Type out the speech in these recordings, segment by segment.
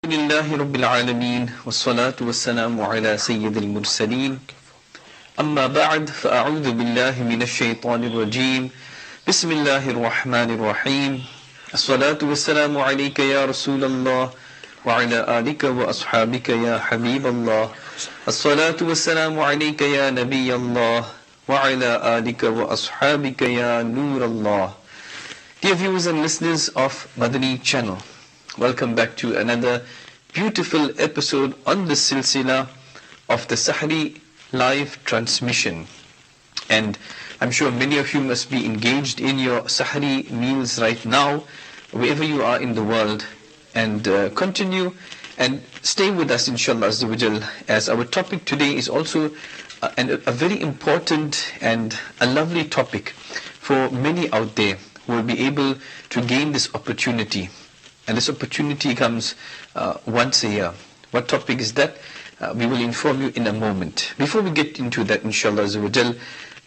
الحمدللہ رب العالمین والصلاة والسلام على سید المرسلین اما بعد فاعوذ باللہ من الشیطان الرجیم بسم اللہ الرحمن الرحیم الصلاة والسلام علیک یا رسول اللہ وعلى آلک واصحابک یا حبیب اللہ الصلاة والسلام علیک یا نبی اللہ وعلى آلک واصحابک یا نور اللہ. Dear viewers and listeners of Madani channel, welcome back to another beautiful episode on the silsila of the Sahri live transmission. And I'm sure many of you must be engaged in your Sahri meals right now, wherever you are in the world. And continue and stay with us, inshallah azza wa jal, as our topic today is also a very important and a lovely topic for many out there who will be able to gain this opportunity. And this opportunity comes once a year. What topic is that? We will inform you in a moment. Before we get into that, inshallah azza wa jal,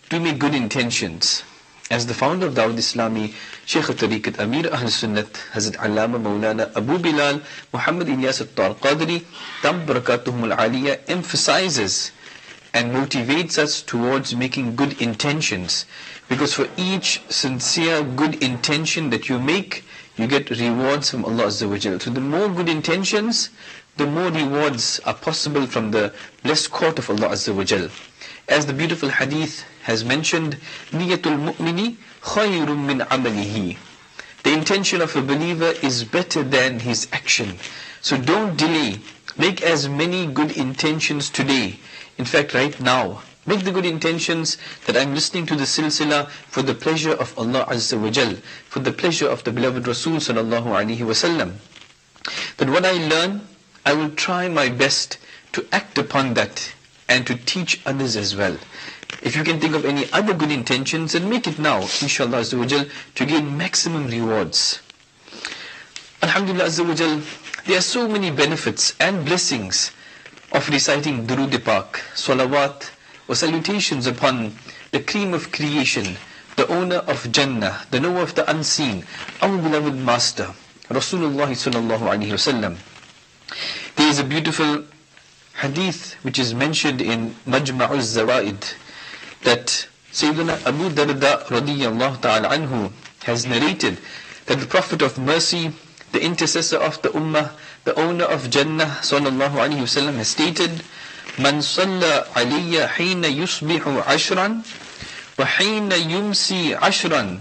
do make good intentions. As the founder of Dawud Islami, Shaykh al-Tariqat, Amir Ahl Sunnat, Hazrat Allama Maulana Abu Bilal, Muhammad Ilyas al-Qadri, Tam Barakatuhum al-Aliyah, emphasizes and motivates us towards making good intentions. Because for each sincere good intention that you make, you get rewards from Allah Azza wa Jal. So the more good intentions, the more rewards are possible from the blessed court of Allah Azza wa Jal. As the beautiful hadith has mentioned, Niyatul mu'mini khayrun min amalihi. The intention of a believer is better than his action. So don't delay. Make as many good intentions today. In fact, right now, make the good intentions that I'm listening to the silsila for the pleasure of Allah Azza wa Jal, for the pleasure of the beloved Rasul sallallahu alaihi wasallam. That what I learn, I will try my best to act upon that and to teach others as well. If you can think of any other good intentions, then make it now, inshallah Azza wa Jal, to gain maximum rewards. Alhamdulillah Azza wa Jal, there are so many benefits and blessings of reciting Durood Pak, salawat, or salutations upon the cream of creation, the owner of Jannah, the knower of the unseen, our beloved master, Rasulullah sallallahu alaihi wasallam. There is a beautiful hadith which is mentioned in Majma'uz Zawaid that Sayyidina Abu Darda radiyallahu ta'ala anhu has narrated that the Prophet of Mercy, the intercessor of the Ummah, the owner of Jannah sallallahu alaihi wasallam has stated, من صلى علي حين يصبح عشرا وحين يمسي عشرا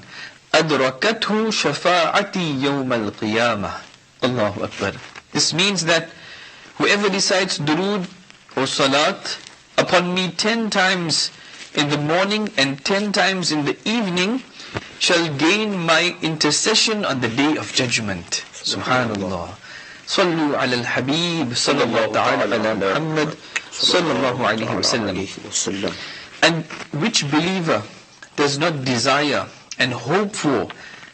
أدركته شفاعتي يوم القيامة. Allahu Akbar. This means that whoever recites durood or salat upon me 10 times in the morning and 10 times in the evening shall gain my intercession on the day of judgment. Subhanallah. صلوا على الحبيب صلى الله تعال على محمد صلى الله عليه وسلم. And which believer does not desire and hope for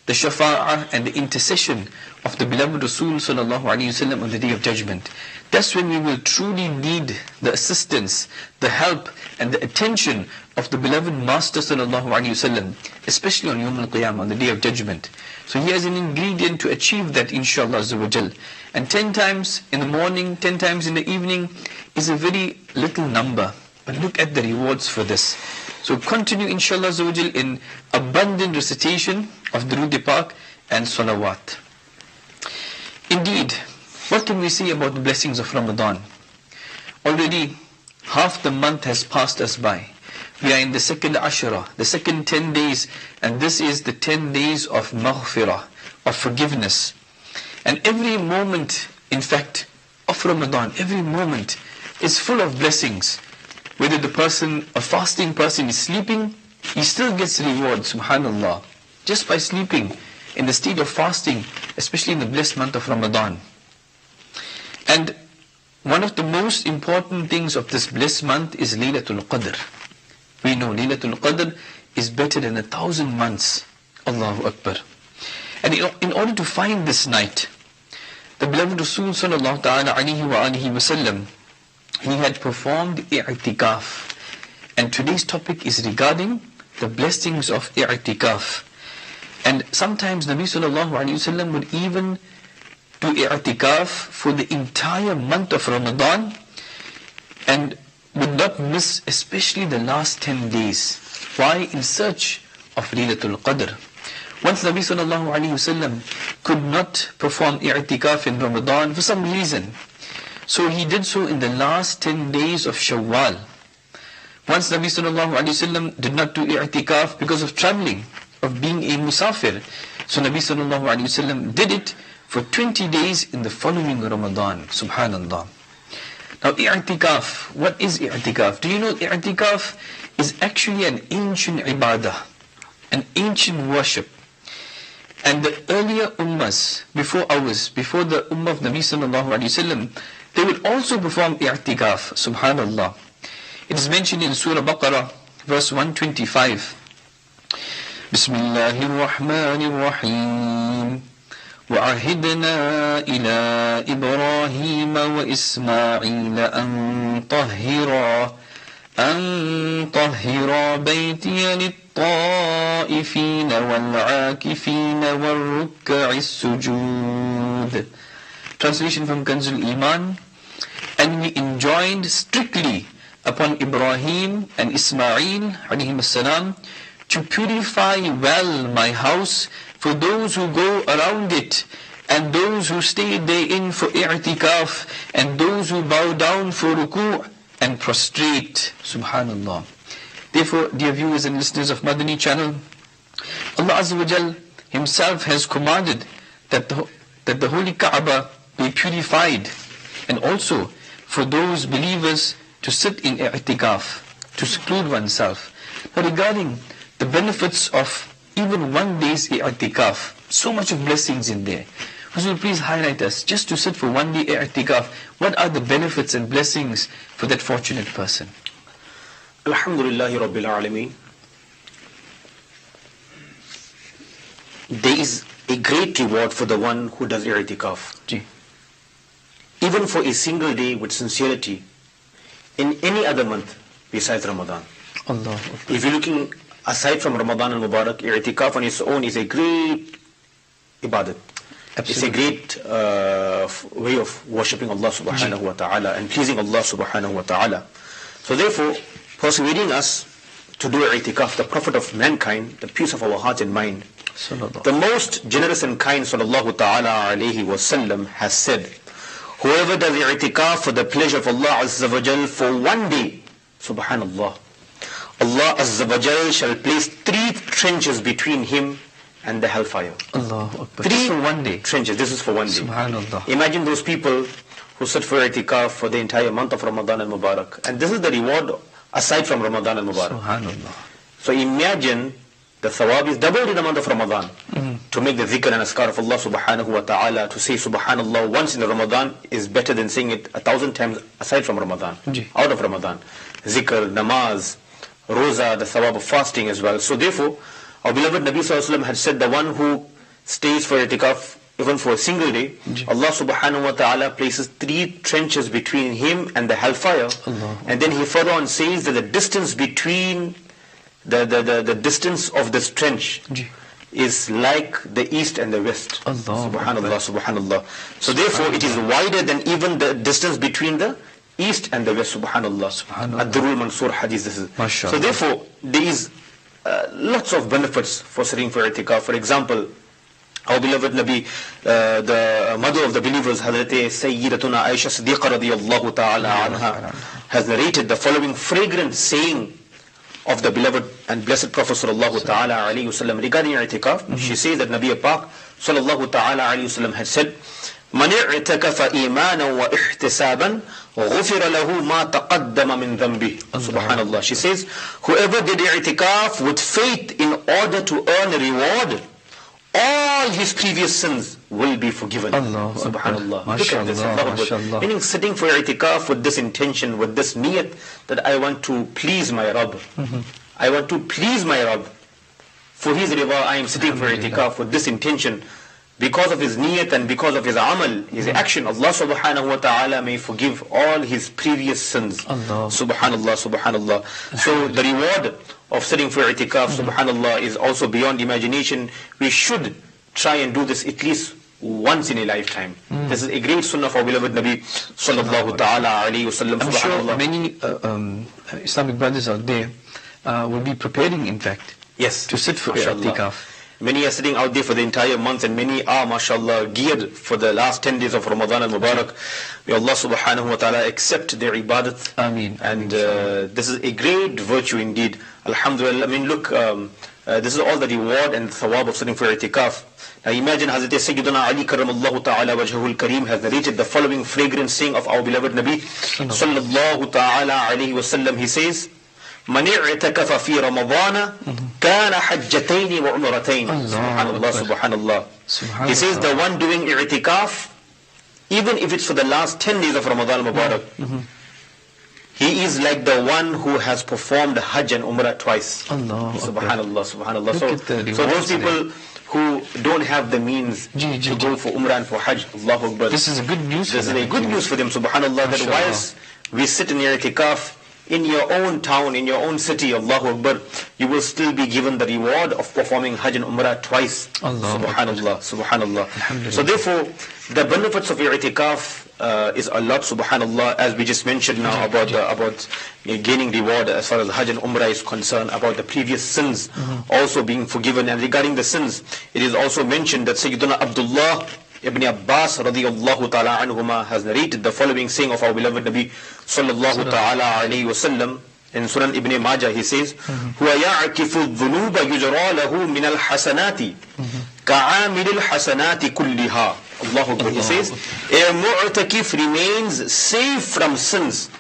the shafa'ah and the intercession of the beloved Rasul sallallahu alaihi wasallam on the day of judgment? That's when we will truly need the assistance, the help and the attention of the beloved Master sallallahu alaihi wasallam, especially on Yawm al-Qiyamah, on the day of judgment. So he has an ingredient to achieve that, inshallah azza wa jal. And 10 times in the morning, 10 times in the evening is a very little number. But look at the rewards for this. So continue, inshallah azza wa jal, in abundant recitation of Durood Pak and salawat. Indeed, what can we say about the blessings of Ramadan? Already half the month has passed us by. We are in the second Ashura, the second 10 days, and this is the 10 days of maghfirah, of forgiveness. And every moment, in fact, of Ramadan, every moment is full of blessings. Whether the person, a fasting person, is sleeping, he still gets reward, subhanallah, just by sleeping in the state of fasting, especially in the blessed month of Ramadan. And one of the most important things of this blessed month is Laylatul Qadr. We know Laylatul Qadr is better than 1,000 months. Allahu Akbar. And in order to find this night, the beloved Rasul sallallahu ta'ala alaihi wa alihi wasallam, he had performed i'tikaf. And today's topic is regarding the blessings of i'tikaf. And sometimes Nabi sallallahu alaihi wasallam would even do i'tikaf for the entire month of Ramadan and would not miss especially the last 10 days. Why? In search of Laylatul Qadr. Once Nabi sallallahu alayhi wasallam could not perform i'tikaf in Ramadan for some reason, so he did so in the last 10 days of Shawwal. Once Nabi sallallahu alayhi wasallam did not do i'tikaf because of traveling, of being a musafir, so Nabi sallallahu alayhi wasallam did it for 20 days in the following Ramadan. Subhanallah. Now i'tikaf, what is i'tikaf? Do you know i'tikaf is actually an ancient ibadah, an ancient worship. And the earlier ummahs before ours, before the ummah of Nabi sallallahu alayhi wasallam, they would also perform i'tikaf. Subhanallah. It is mentioned in Surah Baqarah, verse 125. Bismillahir Rahmanir Rahim. وعهدنا إلى إبراهيم وإسماعيل أن طهرا بيتي للطائفين والعاكفين والركع السجود. Translation from Kanzul Iman. And we enjoined strictly upon Ibrahim and Ismail alayhim as-salam to purify well my house for those who go around it, and those who stay therein for i'tikaf, and those who bow down for ruku' and prostrate. Subhanallah. Therefore, dear viewers and listeners of Madani channel, Allah Azza wa Jal Himself has commanded that the Holy Kaaba be purified, and also for those believers to sit in i'tikaf, to seclude oneself. Now regarding the benefits of even one day's i'tikaf, so much of blessings in there. Huzur, please highlight us, just to sit for one day i'tikaf, what are the benefits and blessings for that fortunate person? Alhamdulillah Rabbil Alameen. There is a great reward for the one who does i'tikaf. Even for a single day with sincerity, in any other month besides Ramadan. Allah. If you're looking aside from Ramadan and Mubarak, i'tikaf on its own is a great ibadat. Absolutely. It's a great way of worshipping Allah subhanahu wa ta'ala and pleasing Allah subhanahu wa ta'ala. So therefore, persuading us to do i'tikaf, the Prophet of mankind, the peace of our hearts and mind, the most generous and kind sallallahu ta'ala alayhi wasallam has said, whoever does i'tikaf for the pleasure of Allah Azza wa Jal for one day, subhanallah, Allah Azza wa Jal shall place 3 trenches between him and the hellfire. Allah Akbar. 3 for one day. trenches, this is for one day. Subhanallah. Imagine those people who sit for i'tikaf for the entire month of Ramadan and Mubarak. And this is the reward aside from Ramadan and Mubarak. Subhanallah. So imagine the thawab is doubled in the month of Ramadan. To make the dhikr and askar of Allah subhanahu wa ta'ala, to say subhanallah once in Ramadan is better than saying it 1,000 times aside from Ramadan, out of Ramadan. Zikr, namaz, roza, the thawab of fasting as well. So therefore, our beloved Nabi sallallahu alaihi wasallam had said, the one who stays for i'tikaf even for a single day, Allah subhanahu wa ta'ala places 3 trenches between him and the hellfire. And then he further on says that the distance between the distance of this trench is like the east and the west. Subhanallah, subhanallah. So therefore it is wider than even the distance between the east and the west. Subhanallah. Ad-Durul Mansur hadith, this is. So therefore there is lots of benefits for sitting for i'tikaf. For example, our beloved Nabi, the mother of the believers, Hazrat Sayyidatuna Aisha Siddiqa radiyallahu ta'ala anha, has narrated the following fragrant saying of the beloved and blessed Prophet sallallahu ta'ala alayhi wasallam regarding i'tikaf. She says that Nabi Pak sallallahu ta'ala alayhi wasallam had said, Man i'takafa imanan wa ihtisaban ghufira lahu ma taqaddama min dhanbi. Subhanallah. She says, whoever did i'tikaf with faith in order to earn a reward, all his previous sins will be forgiven. Subhanallah. Look at this. Allah. Meaning sitting for i'tikaf with this intention, with this niyat, that I want to please my Rabb. I want to please my Rabb. For his riba, I am sitting for i'tikaf with this intention. Because of his niyat and because of his amal, his action, Allah subhanahu wa ta'ala may forgive all his previous sins. Subhanallah, subhanallah. So the reward of sitting for i'tikaf, subhanallah, is also beyond imagination. We should try and do this at least once in a lifetime. This is a great sunnah of our beloved Nabi sallallahu ta'ala alayhi wasallam. I'm sure many Islamic brothers out there will be preparing, in fact, yes, to sit for i'tikaf. Many are sitting out there for the entire month, and many are, mashallah, geared for the last 10 days of Ramadan al-Mubarak. May Allah subhanahu wa ta'ala accept their ibadat. Ameen. And this is a great virtue indeed. Alhamdulillah. I mean, look, this is all the reward and thawab of sitting for i'tikaf. Now imagine Hazrat Sayyidina Ali karramallahu ta'ala wajhahul kareem has narrated the following fragrant saying of our beloved Nabi sallallahu ta'ala alayhi wasallam. He says, من اعتكف في رمضان كان حجتين وعمرتين. Subhanallah, subhanallah. He says the one doing i'tikaf, even if it's for the last 10 days of Ramadan Mubarak, he is like the one who has performed Hajj and Umrah twice. Subhanallah, subhanallah. So those people who don't have the means to go for Umrah and for Hajj, Allahu Akbar. This is a good news. This is a good news for them, subhanallah, that whilst we sit in i'tikaf in your own town, in your own city, Allahu Akbar, you will still be given the reward of performing Hajj and Umrah twice. Subhanallah, subhanallah. So therefore, the benefits of i'tikaf is a lot, subhanallah, as we just mentioned now about gaining reward as far as Hajj and Umrah is concerned, about the previous sins also being forgiven. And regarding the sins, it is also mentioned that Sayyidina Abdullah Ibn Abbas radiyallahu ta'ala anhuma has narrated the following saying of our beloved Nabi sallallahu ta'ala alayhi wasallam in Sunan Ibn Majah. He says, هُوَ يَعْكِفُ الذُّنُوبَ يُجْرَى لَهُ مِنَ الْحَسَنَاتِ كَعَامِلِ الْحَسَنَاتِ كُلِّهَا. Allahu Akbar. He says, a mu'takif remains safe from sins.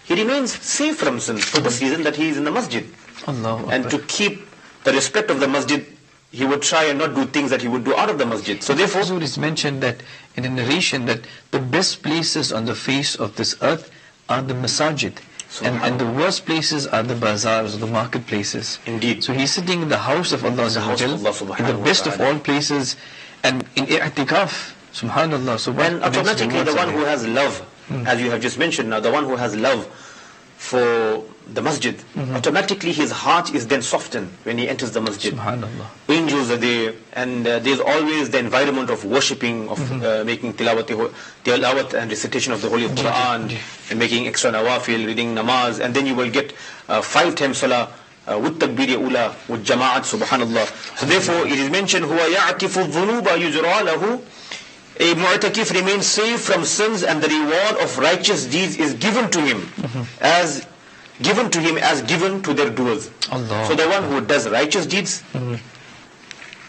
He remains safe from sins for this reason that he is in the masjid. And to keep the respect of the masjid, he would try and not do things that he would do out of the masjid. So therefore, it is mentioned that in a narration that the best places on the face of this earth are the masajid, and the worst places are the bazaars, the marketplaces. Indeed. So he's sitting in the house of Allah in the best of all places, and in i'tikaf, subhanallah. So and automatically the one who has love, as you have just mentioned now, the one who has love for the masjid, automatically his heart is then softened when he enters the masjid. Subhanallah. Angels are there, and there's always the environment of worshipping, of making tilawat and recitation of the Holy Quran, and making extra nawafil, reading namaz, and then you will get 5 times salah with takbir ula, with jama'at, subhanallah. So therefore it is mentioned, huwa ya'kifu dhunuba yujra lahu. A mu'takif remains safe from sins, and the reward of righteous deeds is given to him as given to their doers. Allah. So the one who does righteous deeds,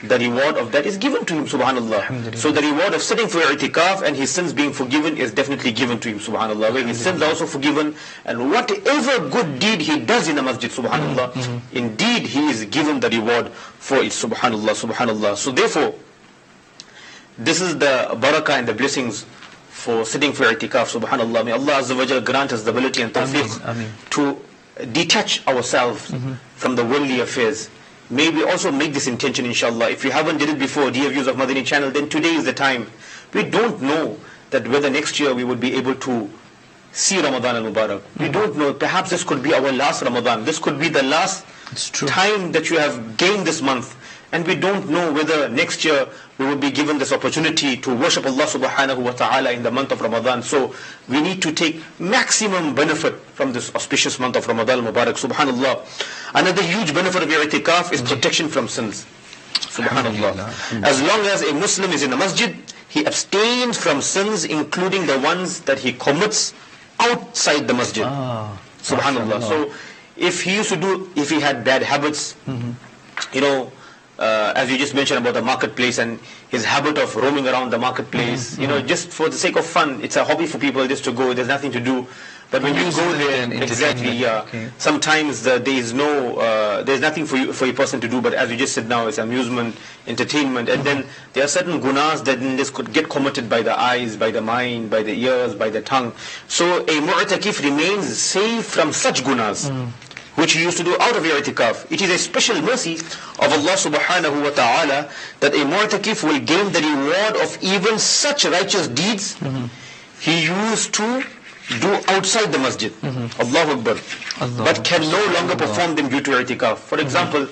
the reward of that is given to him, subhanallah. So the reward of sitting for i'tikaf and his sins being forgiven is definitely given to him, subhanallah. Where his sins are also forgiven, and whatever good deed he does in the masjid, subhanallah, indeed he is given the reward for it, subhanallah, subhanallah. So therefore, this is the barakah and the blessings for sitting for i'tikaf, subhanallah. May Allah Azza wa Jal grant us the ability and tawfiq to detach ourselves from the worldly affairs. May we also make this intention, inshallah. If you haven't did it before, dear viewers of Madani channel, then today is the time. We don't know that whether next year we would be able to see Ramadan al-Mubarak. We don't know. Perhaps this could be our last Ramadan. This could be the last time that you have gained this month. And we don't know whether next year we will be given this opportunity to worship Allah subhanahu wa ta'ala in the month of Ramadan. So we need to take maximum benefit from this auspicious month of Ramadan al-Mubarak, subhanallah. Another huge benefit of i'tikaf is protection from sins, subhanallah. As long as a Muslim is in a masjid, he abstains from sins, including the ones that he commits outside the masjid, subhanallah. So if he had bad habits, as you just mentioned about the marketplace and his habit of roaming around the marketplace, just for the sake of fun, it's a hobby for people just to go, there's nothing to do. But when you go there, exactly, sometimes there's nothing for a person to do, but as you just said now, it's amusement, entertainment, and then there are certain gunas that this could get committed by the eyes, by the mind, by the ears, by the tongue. So a mu'takif remains safe from such gunas, which he used to do out of i'tikaf. It is a special mercy of Allah subhanahu wa ta'ala that a mu'takif will gain the reward of even such righteous deeds he used to do outside the masjid. Allahu Akbar. But can no longer perform them due to i'tikaf. For example,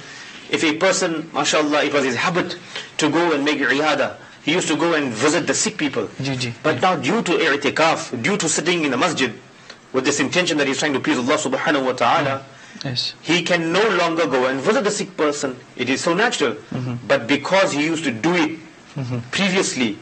if a person, mashallah, it was his habit to go and make iyada he used to go and visit the sick people. But now due to i'tikaf, due to sitting in the masjid with this intention that he's trying to please Allah subhanahu wa ta'ala, he can no longer go and visit the sick person. It is so natural. But because he used to do it previously,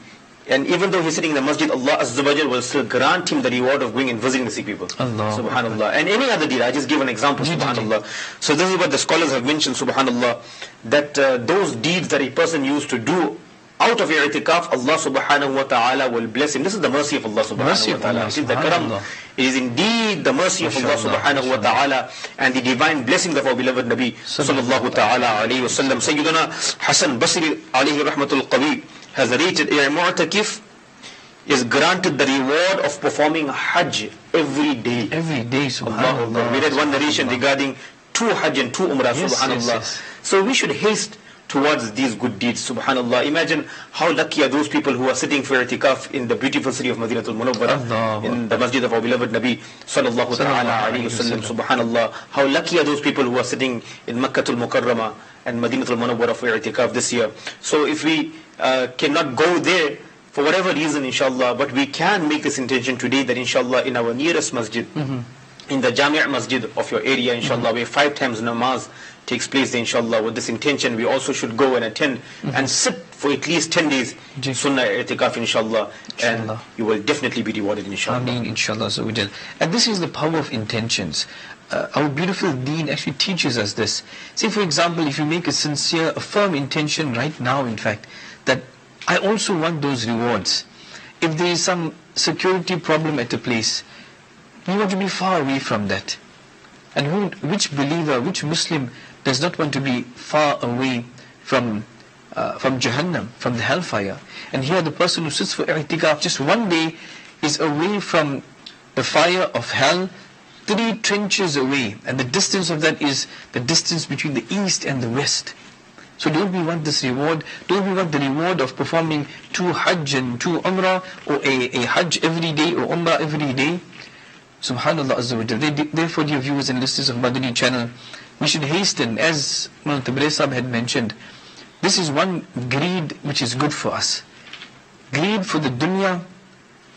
and even though he's sitting in the masjid, Allah Azza wa Jal will still grant him the reward of going and visiting the sick people. Subhanallah. And any other deed, I just give an example, subhanallah. So this is what the scholars have mentioned, subhanallah, that those deeds that a person used to do out of i'tikaf, Allah subhanahu wa ta'ala will bless him. This is the mercy of Allah subhanahu wa ta'ala. It is the karam. It is indeed the mercy of Allah subhanahu wa ta'ala and the divine blessings of our beloved Nabi sallallahu ta'ala alayhi wa sallam. Sayyiduna Hasan Basri alayhi rahmatul qawi has narrated, a mu'takif is granted the reward of performing Hajj every day. Every day, subhanallah. We read one narration regarding 2 Hajj and 2 Umrah, subhanallah. So we should haste towards these good deeds, subhanallah. Imagine how lucky are those people who are sitting for i'tikaf in the beautiful city of Madinatul Munawwara, in the masjid of our beloved Nabi sallallahu ta'ala alayhi wasallam, subhanallah. How lucky are those people who are sitting in Makkatul Mukarramah and Madinatul Munawwara for i'tikaf this year. So if we cannot go there for whatever reason, inshallah, but we can make this intention today that inshallah in our nearest masjid, in the Jami' masjid of your area, inshallah, where 5 times namaz takes place, inshallah, with this intention, we also should go and attend and sit for at least 10 days sunnah i'tikaf, inshallah, and you will definitely be rewarded, inshallah. Ameen, inshallah. And this is the power of intentions. Our beautiful deen actually teaches us this. Say for example, if you make a sincere, a firm intention right now, in fact, that I also want those rewards. If there is some security problem at a place, you want to be far away from that. And which believer, which Muslim does not want to be far away from Jahannam, from the hellfire? And here the person who sits for i'tikaf just one day is away from the fire of hell, 3 trenches away, and the distance of that is the distance between the east and the west. So don't we want this reward? Don't we want the reward of performing 2 Hajj and 2 Umrah, or a Hajj every day or Umrah every day? Subhanallah Azza wa Jal. Therefore, dear viewers and listeners of Madani channel, we should hasten, as Tabrez Sahib had mentioned, this is one greed which is good for us. Greed for the dunya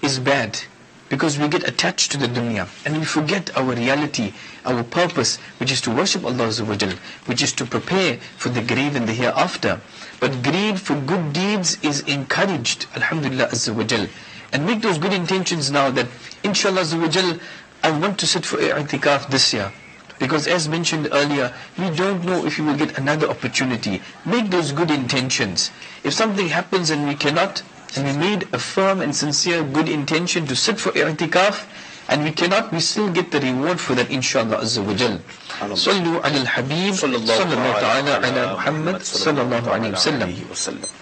is bad, because we get attached to the dunya and we forget our reality, our purpose, which is to worship Allah Azza wa Jal, which is to prepare for the grave and the hereafter. But greed for good deeds is encouraged, alhamdulillah Azza wa Jal. And make those good intentions now that inshallah Azza wa Jal, I want to sit for i'tikaf this year. Because as mentioned earlier, we don't know if we will get another opportunity. Make those good intentions. If something happens and we cannot, and we made a firm and sincere good intention to sit for i'tikaf, and we cannot, we still get the reward for that, inshallah Azza wa Jal. صلوا على الحبيب صلى الله تعالى على محمد صلى الله عليه وسلم.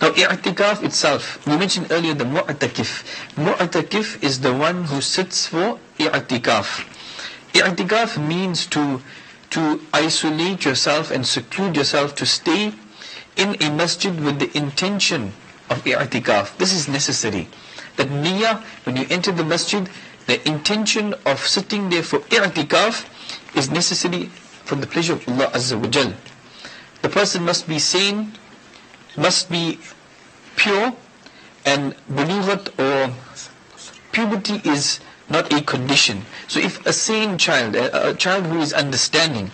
Now i'tikaf itself, we mentioned earlier the mu'takif. Mu'takif is the one who sits for i'tikaf. I'tikaf means to isolate yourself and seclude yourself, to stay in a masjid with the intention of i'tikaf. This is necessary. That niyyah, when you enter the masjid, the intention of sitting there for i'tikaf is necessary for the pleasure of Allah Azza wa Jal. The person must be sane, must be pure, and bulughat or puberty is not a condition. So if a sane child, a child who is understanding,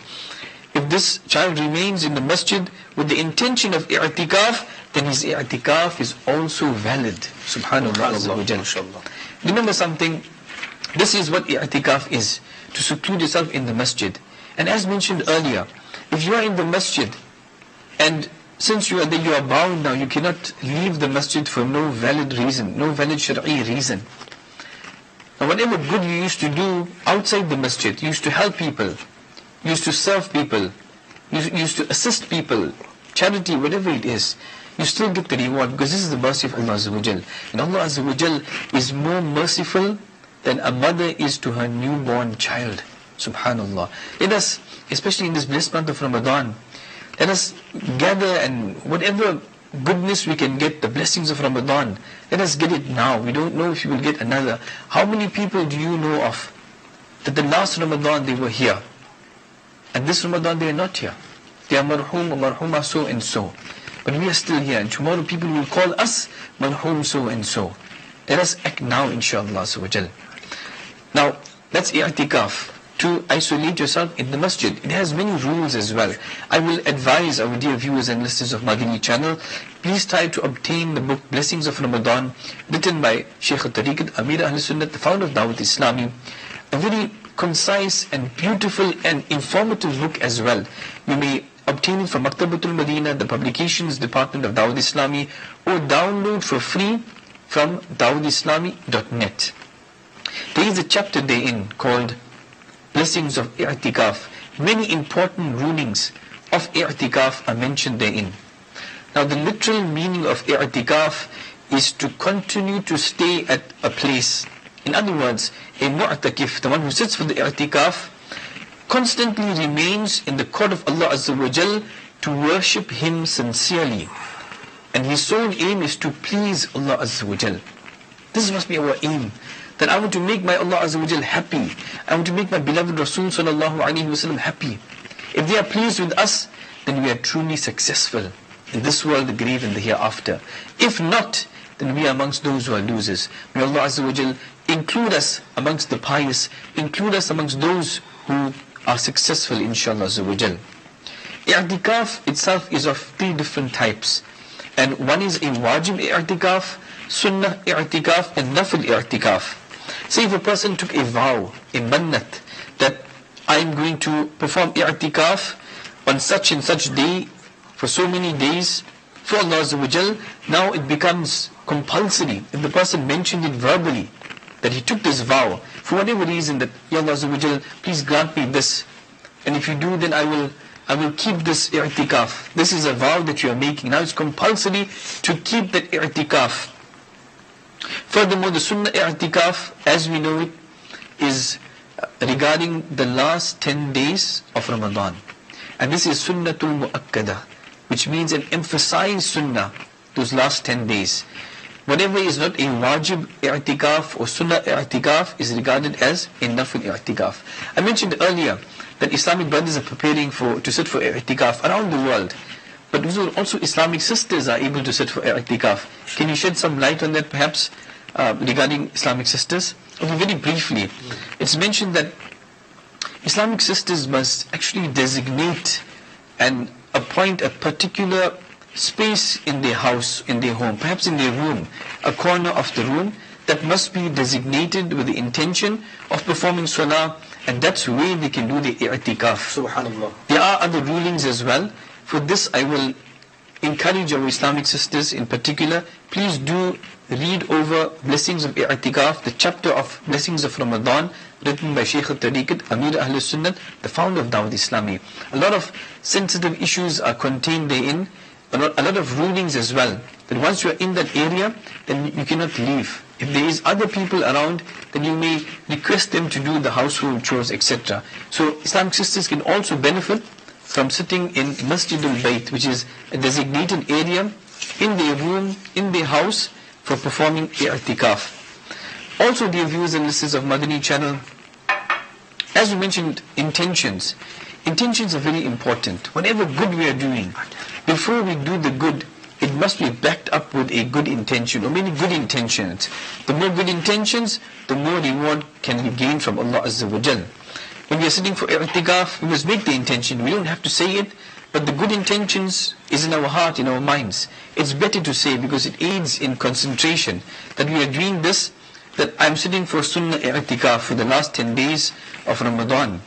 if this child remains in the masjid with the intention of i'tikaf, then his i'tikaf is also valid. Subhanallah. Remember something, this is what i'tikaf is, to seclude yourself in the masjid. And as mentioned earlier, if you are in the masjid, and since you are there, you are bound now, you cannot leave the masjid for no valid reason, no valid shari'i reason. Now whatever good you used to do outside the masjid, you used to help people, you used to serve people, you used to assist people, charity, whatever it is, you still get the reward, because this is the mercy of Allah Azza wa Jal. And Allah Azza wa Jal is more merciful than a mother is to her newborn child. Subhanallah. Let us, especially in this blessed month of Ramadan, let us gather, and whatever goodness we can get, the blessings of Ramadan, let us get it now. We don't know if you will get another. How many people do you know of that the last Ramadan they were here, and this Ramadan they are not here? They are marhum or marhuma so and so. But we are still here, and tomorrow people will call us marhum so and so. Let us act now, inshaAllah. Now, that's i'tikaf, to isolate yourself in the masjid. It has many rules as well. I will advise our dear viewers and listeners of Madani channel, please try to obtain the book Blessings of Ramadan, written by Shaykh al-Tariqat, Amir Ahl-Sunnat, the founder of Dawat Islami. A very concise and beautiful and informative book as well. You may obtain it from Maktabatul Madina, the publications department of Dawat Islami, or download for free from dawatislami.net. There is a chapter therein called Blessings of i'tikaf. Many important rulings of i'tikaf are mentioned therein. Now, the literal meaning of i'tikaf is to continue to stay at a place. In other words, a mu'takif, the one who sits for the i'tikaf, constantly remains in the court of Allah Azza wa Jal to worship Him sincerely. And his sole aim is to please Allah Azza wa Jal. This must be our aim. That I want to make my Allah Azza wa Jal happy. I want to make my beloved Rasul sallallahu alayhi wasallam happy. If they are pleased with us, then we are truly successful in this world, the grave, and the hereafter. If not, then we are amongst those who are losers. May Allah Azza wa Jal include us amongst the pious, include us amongst those who are successful, inshallah Azza wa Jal. I'tikaf itself is of three different types. And one is a wajib i'tikaf, sunnah i'tikaf, and nafil i'tikaf. Say if a person took a vow, a mannat, that I am going to perform i'tikaf on such and such day, for so many days, for Allah Azza wa Jal, now it becomes compulsory. If the person mentioned it verbally, that he took this vow, for whatever reason, that, Ya Allah Azza wa Jal, please grant me this, and if you do, then I will keep this i'tikaf. This is a vow that you are making. Now it's compulsory to keep that i'tikaf. Furthermore, the sunnah i'tikaf, as we know it, is regarding the last 10 days of Ramadan. And this is sunnatul mu'akkada, which means an emphasized sunnah, those last 10 days. Whatever is not a wajib i'tikaf or sunnah i'tikaf is regarded as a nafil i'tikaf. I mentioned earlier that Islamic brothers are preparing to sit for i'tikaf around the world. But also Islamic sisters are able to sit for i'tikaf. Can you shed some light on that perhaps regarding Islamic sisters? Okay, very briefly. It's mentioned that Islamic sisters must actually designate and appoint a particular space in their house, in their home, perhaps in their room, a corner of the room that must be designated with the intention of performing salah, and that's where they can do the i'tikaf. Subhanallah. There are other rulings as well. For this, I will encourage our Islamic sisters in particular, please do read over Blessings of i'tikaf, the chapter of Blessings of Ramadan, written by Shaykh al-Tariqat, Amir Ahl-Sunnat, the founder of Dawat Islami. A lot of sensitive issues are contained therein, a lot of rulings as well, that once you are in that area, then you cannot leave. If there is other people around, then you may request them to do the household chores, etc. So Islamic sisters can also benefit from sitting in Masjid al-Bayt, which is a designated area in their room, in their house, for performing i'tikaf. Also, dear viewers and listeners of Madani channel, as we mentioned, intentions are very important. Whatever good we are doing, before we do the good, it must be backed up with a good intention, or many good intentions. The more good intentions, the more reward can we gain from Allah Azza wa Jal. When we are sitting for i'tikaf, we must make the intention. We don't have to say it, but the good intentions is in our heart, in our minds. It's better to say, because it aids in concentration, that we are doing this, that I'm sitting for sunnah i'tikaf for the last 10 days of Ramadan.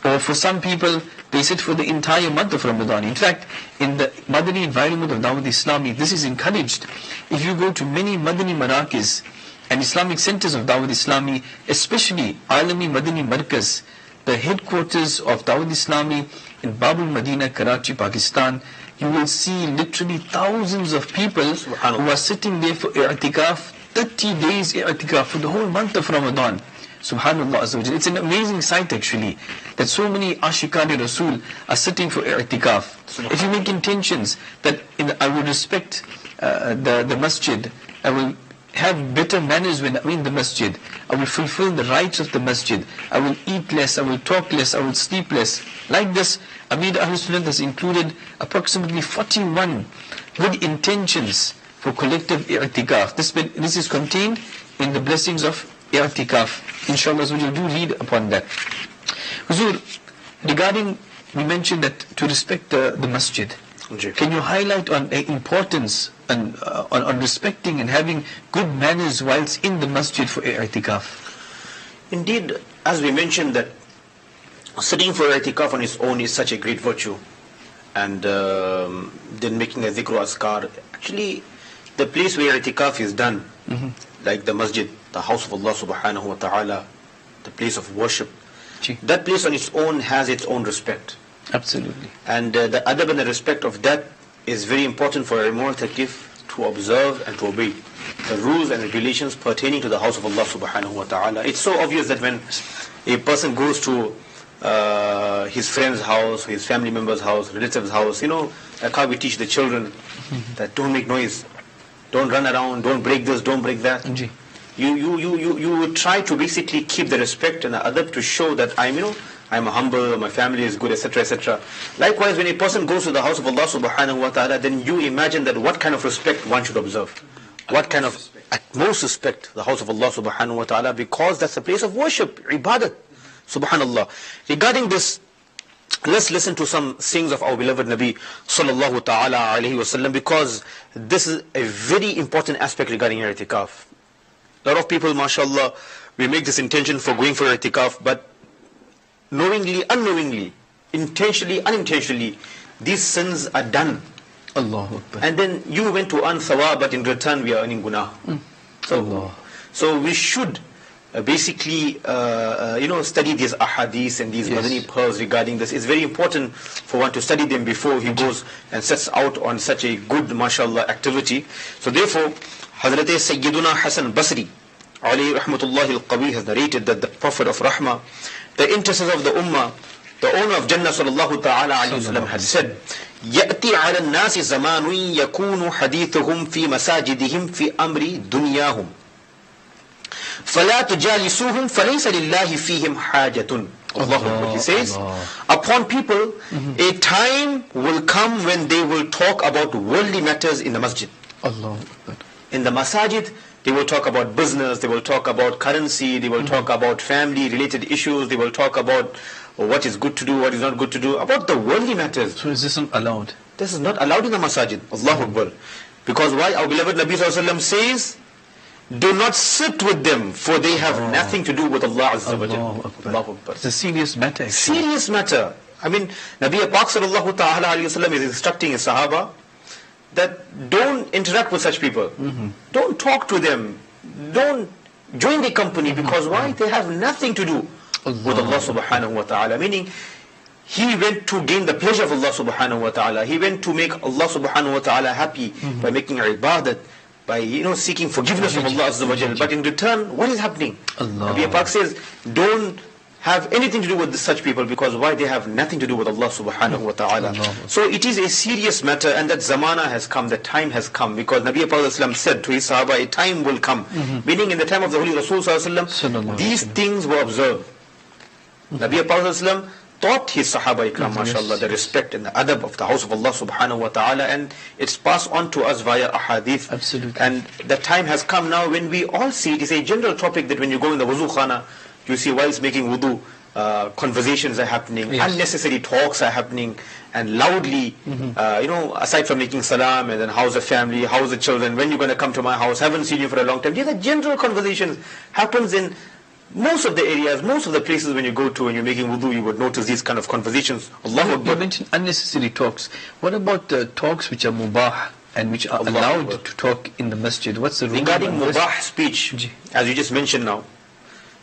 Or for some people, they sit for the entire month of Ramadan. In fact, in the Madani environment of Dawat Islami, this is encouraged. If you go to many Madani Marakis and Islamic centers of Dawat Islami, especially Alami Madani Markaz, the headquarters of Dawat Islami in Babul Madina, Karachi, Pakistan, you will see literally thousands of people who are sitting there for i'tikaf, 30 days i'tikaf for the whole month of Ramadan. Subhanallah Azza wa Jal. It's an amazing sight actually, that so many Ashikani Rasul are sitting for i'tikaf. If you make intentions that I will respect the masjid, I will have better manners when I'm in the masjid, I will fulfill the rights of the masjid, I will eat less, I will talk less, I will sleep less. Like this, Amir Ahl-Sunnat has included approximately 41 good intentions for collective i'tikaf. This is contained in the blessings of i'tikaf. Inshallah, so we'll do read upon that. Huzur, regarding, we mentioned that to respect the masjid. Can you highlight on the importance and on respecting and having good manners whilst in the masjid for i'tikaf? Indeed, as we mentioned, that sitting for i'tikaf on its own is such a great virtue, and then making a dhikr azkar. Actually, the place where i'tikaf is done, like the masjid, the house of Allah subhanahu wa ta'ala, the place of worship, that place on its own has its own respect. Absolutely. And the adab and the respect of that is very important for a mu'takif to observe and to obey the rules and regulations pertaining to the house of Allah subhanahu wa ta'ala. It's so obvious that when a person goes to his friend's house, his family member's house, relative's house, like how we teach the children that don't make noise, don't run around, don't break this, don't break that. You try to basically keep the respect and the adab to show that I'm humble, my family is good, etc., etc. Likewise, when a person goes to the house of Allah subhanahu wa ta'ala, then you imagine that what kind of respect one should observe. What kind of utmost respect the house of Allah subhanahu wa ta'ala, because that's a place of worship, ibadat, subhanallah. Regarding this, let's listen to some sayings of our beloved Nabi sallallahu ta'ala alayhi wasallam, because this is a very important aspect regarding i'tikaf. A lot of people, mashallah, we make this intention for going for i'tikaf, but knowingly, unknowingly, intentionally, unintentionally, these sins are done. Allahu Akbar. And then you went to earn thawab, but in return we are earning guna. So we should basically study these ahadith and these Madani pearls regarding this. It's very important for one to study them before he goes and sets out on such a good, mashallah, activity. So therefore, Hazrat Sayyiduna Hasan Basri, alayhi rahmatullahi al-Qawi, has narrated that the Prophet of Rahmah, the intercessor of the Ummah, the owner of Jannah sallallahu ta'ala alayhi wasallam, had said, يَأْتِي عَلَى النَّاسِ زَمَانٌ يَكُونُ حَدِيثُهُم فِي مَسَاجِدِهِمْ فِي أَمْرِ دُنْيَاهُمْ فَلَا تُجَالِسُوهُمْ فَلَيْسَ لِلَّهِ فِيهِمْ حَاجَةٌ. Allah, he says, upon people, a time will come when they will talk about worldly matters in the masjid. Allah. In the masajid, they will talk about business, they will talk about currency, they will talk about family related issues, they will talk about what is good to do, what is not good to do, about the worldly matters. So is this not allowed? This is not allowed in the masajid. Allahu Akbar. Because why? Our beloved Nabi Sallallahu Alaihi Wasallam says, do not sit with them, for they have nothing to do with Allah Azza wa Jalla. Allahu Akbar. It's a serious matter, actually. Serious matter. I mean, Nabi Pak Sallallahu Ta'ala Alayhi Wasallam is instructing his Sahaba that don't interact with such people. Don't talk to them. Don't join their company, because why? They have nothing to do with Allah subhanahu wa ta'ala. Meaning, he went to gain the pleasure of Allah subhanahu wa ta'ala. He went to make Allah subhanahu wa ta'ala happy by making ibadat, by seeking forgiveness from Allah Azza wa Jalla. But in return, what is happening? Nabi Pak says, don't have anything to do with such people, because why? They have nothing to do with Allah subhanahu wa ta'ala. So it is a serious matter, and that zamana has come, that time has come, because Nabi Pak said to his Sahaba, a time will come, meaning in the time of the Holy Rasul sallallahu, these things were observed. Nabi Pak taught his Sahaba ikram, mashallah, the respect and the adab of the house of Allah subhanahu wa ta'ala, and it's passed on to us via ahadith. Absolutely. And the time has come now when we all see it. Is a general topic that when you go in the wuzu khana, you see whilst making wudu, conversations are happening, unnecessary talks are happening, and loudly, aside from making salam and then how's the family, how's the children, when you're going to come to my house, haven't seen you for a long time. These are general conversations. Happens in most of the areas, most of the places when you go to and you're making wudu, you would notice these kind of conversations. Allah. You mentioned unnecessary talks. What about talks which are mubah and which are allowed to talk in the masjid? What's the rule? Regarding mubah speech, as you just mentioned now,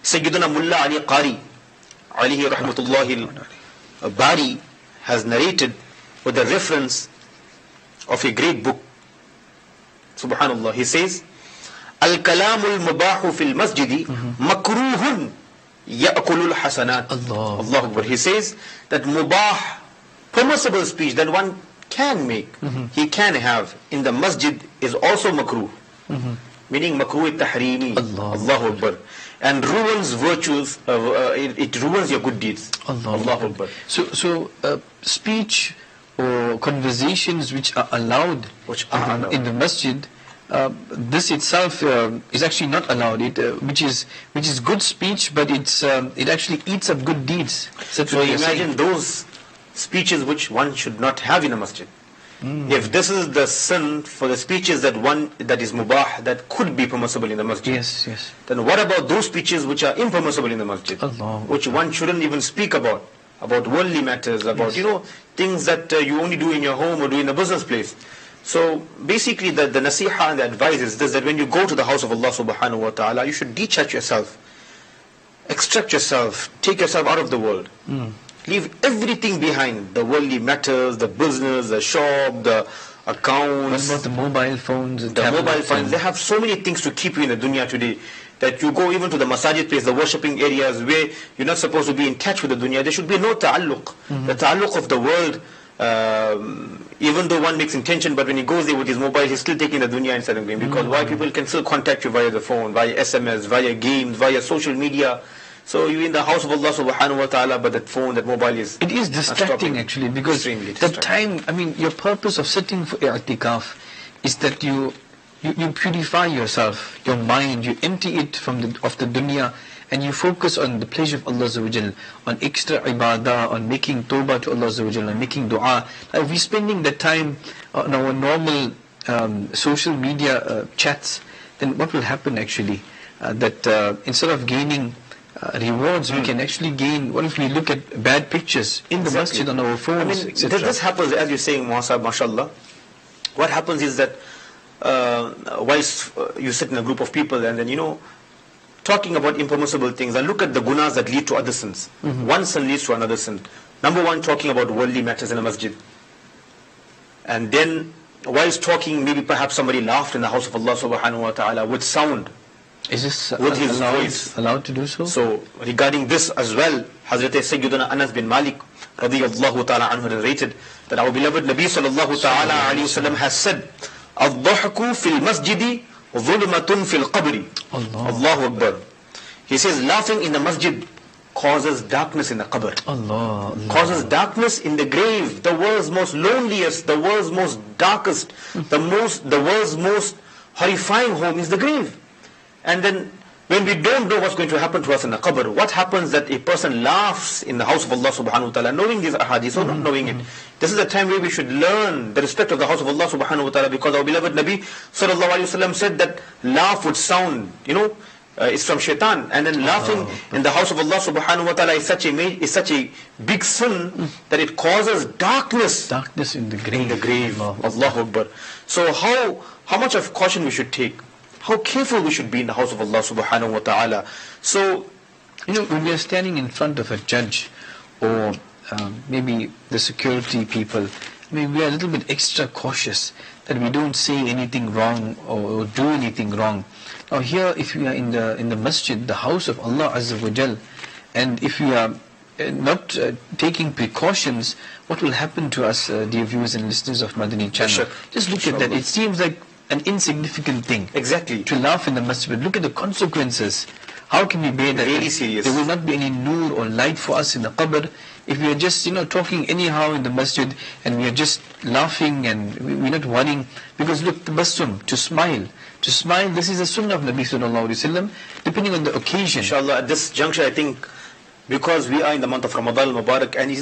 Sayyiduna Mullah Ali Qari, Alihi rahmatullahi al-Bari, has narrated with the reference of a great book. Subhanallah, he says, Al-Kalamul Mubahu fil Masjidi Makruhun Ya'kulul Hasanat. Allah Akbar. He says that mubah, permissible speech that one can make, he can have in the masjid, is also makruh. Meaning makruh tahrimi. Allahu Akbar. And ruins virtues, it ruins your good deeds. Allahu Akbar. So speech or conversations which are allowed in the masjid, this itself is actually not allowed. Which is good speech, but it actually eats up good deeds. So imagine those speeches which one should not have in a masjid. If this is the sin for the speeches that is mubah, that could be permissible in the masjid, yes, then what about those speeches which are impermissible in the masjid, Allah, which one shouldn't even speak about worldly matters, about things that you only do in your home or do in the business place. So basically the nasiha and the advice is this, that when you go to the house of Allah subhanahu wa ta'ala, you should detach yourself, extract yourself, take yourself out of the world. Leave everything behind, the worldly matters, the business, the shop, the accounts. What about the mobile phones? The mobile phones, they have so many things to keep you in the dunya today, that you go even to the masajid place, the worshipping areas where you're not supposed to be in touch with the dunya. There should be no ta'alluq. The ta'alluq of the world, even though one makes intention, but when he goes there with his mobile, he's still taking the dunya instead of game. Because why? People can still contact you via the phone, via SMS, via games, via social media. So you're in the house of Allah subhanahu wa ta'ala, but that phone, that mobile is... It is distracting actually, because the time, your purpose of sitting for i'tikaf is that you purify yourself, your mind, you empty it of the dunya, and you focus on the pleasure of Allah Azza wa Jal, on extra ibadah, on making tawbah to Allah Azza wa Jal, on making dua. Now if we're spending that time on our normal social media chats, then what will happen actually? That instead of gaining rewards, we can actually gain. What if we look at bad pictures in the masjid on our phones, etc.? This happens, as you're saying, mashallah. What happens is that whilst you sit in a group of people and then talking about impermissible things, and look at the gunas that lead to other sins. One sin leads to another sin. Number one, talking about worldly matters in a masjid. And then whilst talking, maybe perhaps somebody laughed in the house of Allah subhanahu wa ta'ala with sound. Is this with his voice allowed to do so? So regarding this as well, Hazrat Sayyiduna Anas bin Malik radiyallahu ta'ala anhu narrated that our beloved Nabi sallallahu ta'ala alayhi wasallam has said, "Ad-dhahku fil masjidi dhulmatun fil qabri." Allahu Akbar. He says, laughing in the masjid causes darkness in the qabr. Allah. Causes darkness in the grave, the world's most loneliest, the world's most darkest, the world's most horrifying home is the grave. And then when we don't know what's going to happen to us in the qabr, what happens that a person laughs in the house of Allah subhanahu wa ta'ala, knowing these ahadith or not knowing it. This is the time where we should learn the respect of the house of Allah subhanahu wa ta'ala, because our beloved Nabi sallallahu alayhi wa sallam said that laugh would sound, it's from shaitan. And then laughing in the house of Allah subhanahu wa ta'ala is such a big sin that it causes darkness in the grave. Allahu Akbar. So how much of caution we should take? How careful we should be in the house of Allah subhanahu wa ta'ala. So, when we are standing in front of a judge or maybe the security people, we are a little bit extra cautious that we don't say anything wrong or do anything wrong. Now here, if we are in the masjid, the house of Allah Azza wa Jal, and if we are not taking precautions, what will happen to us, dear viewers and listeners of Madani channel? Just look at that. It seems like an insignificant thing. Exactly. To laugh in the masjid. But look at the consequences. How can we bear that? Really serious. There will not be any nur or light for us in the qabr if we are just talking anyhow in the masjid, and we are just laughing and we're not worrying. Because look, tabassum, to smile, this is a sunnah of Nabi sallallahu alaihi wasallam, depending on the occasion. Inshallah, at this juncture, I think, because we are in the month of Ramadan al-Mubarak, and it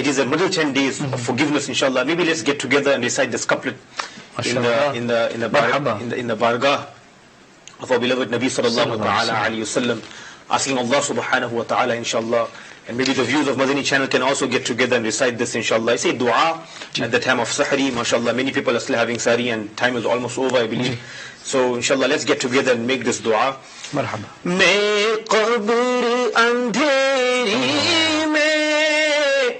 is the middle 10 days of forgiveness, inshallah. Maybe let's get together and recite this couplet in the bargah of our beloved Nabi sallallahu ta'ala alayhi wasallam, asking Allah subhanahu wa ta'ala, inshallah. And maybe the viewers of Madani channel can also get together and recite this, inshallah. I say dua at the time of Sahri, mashallah. Many people are still having Sahri and time is almost over, I believe. So inshallah, let's get together and make this dua. Marhaba. Main qabr andheri mein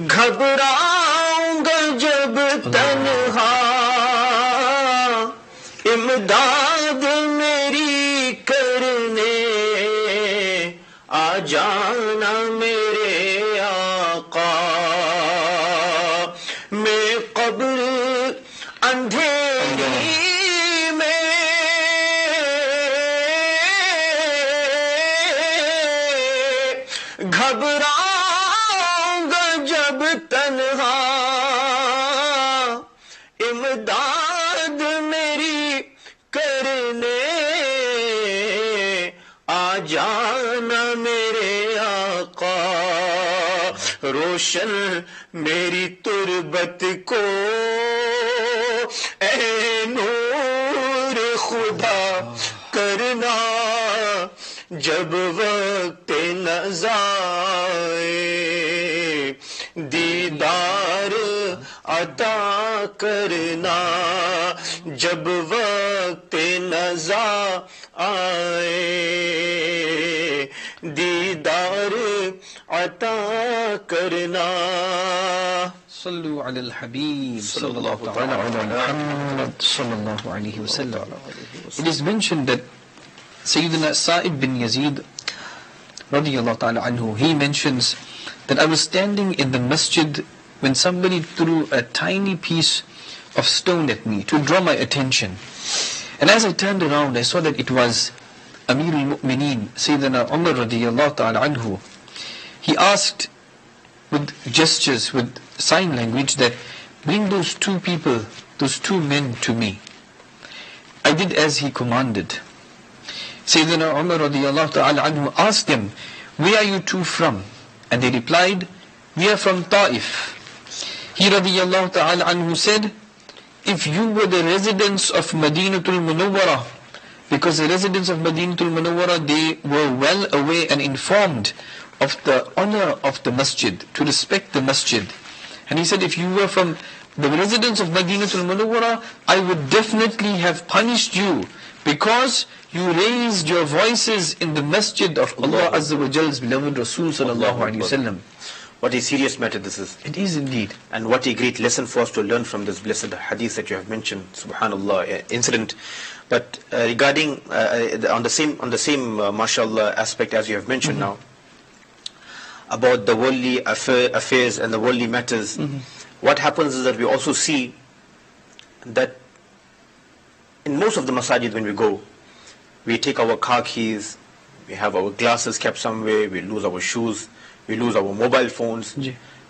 ghabraunga jab tanha, imdad meri karne aa jana mere aaqa. Main qabr andheri घबराऊंगा जब तन्हा, کرنا میرے آقا روشن میری تربت کو اے نور خدا کرنا جب وقت نزائے دیدار عطا کرنا جب وقت نزا آئے دیدار عطا کرنا صلوا علی الحبیب صلی اللہ تعالی علی محمد صلی اللہ علیہ وسلم. It is mentioned that Sayyidina Sa'ib bin Yazid radiyallahu ta'ala anhu, he mentions that I was standing in the masjid when somebody threw a tiny piece of stone at me to draw my attention. And as I turned around, I saw that it was Amir al-Mu'mineen, Sayyidina Umar radiyallahu ta'ala anhu. He asked with gestures, with sign language, that bring those two people, those two men to me. I did as he commanded. Sayyidina Umar radiyallahu ta'ala anhu asked them, where are you two from? And they replied, we are from Ta'if. He radiyallahu ta'ala anhu said, if you were the residents of Madinatul Munawwarah, because the residents of Madinatul Munawwarah, they were well aware and informed of the honor of the masjid, to respect the masjid. And he said, if you were from the residents of Madinatul Munawwarah, I would definitely have punished you, because you raised your voices in the masjid of Allah Azza wa Jal's beloved Rasul sallallahu alayhi wa sallam. What a serious matter this is. It is indeed. And what a great lesson for us to learn from this blessed hadith that you have mentioned, subhanallah, incident. But regarding, on the same mashallah aspect as you have mentioned now, about the worldly affairs and the worldly matters, what happens is that we also see that in most of the masajid when we go, we take our car keys, we have our glasses kept somewhere, we lose our shoes, we lose our mobile phones.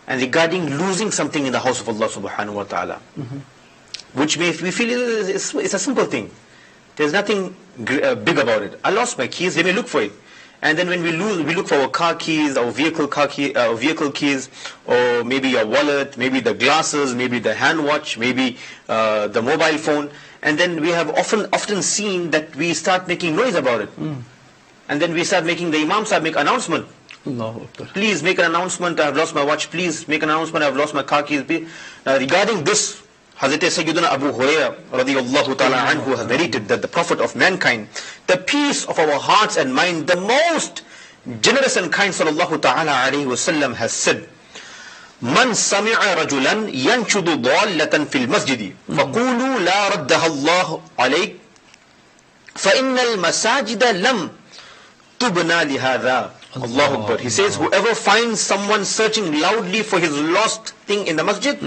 And regarding losing something in the house of Allah subhanahu wa ta'ala, which we feel it's a simple thing. There's nothing big about it. I lost my keys, they may look for it. And then when we look for our car keys, our vehicle keys, or maybe your wallet, maybe the glasses, maybe the hand watch, maybe the mobile phone. And then we have often seen that we start making noise about it. And then we start making, the Imam Sahib make announcement. Please make an announcement, I have lost my watch. Please make an announcement, I have lost my car keys. Regarding this, Hazrat Sayyidina Abu Hurairah radiyallahu ta'ala anhu has narrated that the Prophet of mankind, the peace of our hearts and mind, the most generous and kind sallallahu ta'ala alayhi wa sallam has said, من سمع رجلا ينشد ضالة في المسجد فقولوا لا ردها الله عليك فإن المساجد لم تبنى لهذا. Allahu Akbar. He says, whoever finds someone searching loudly for his lost thing in the masjid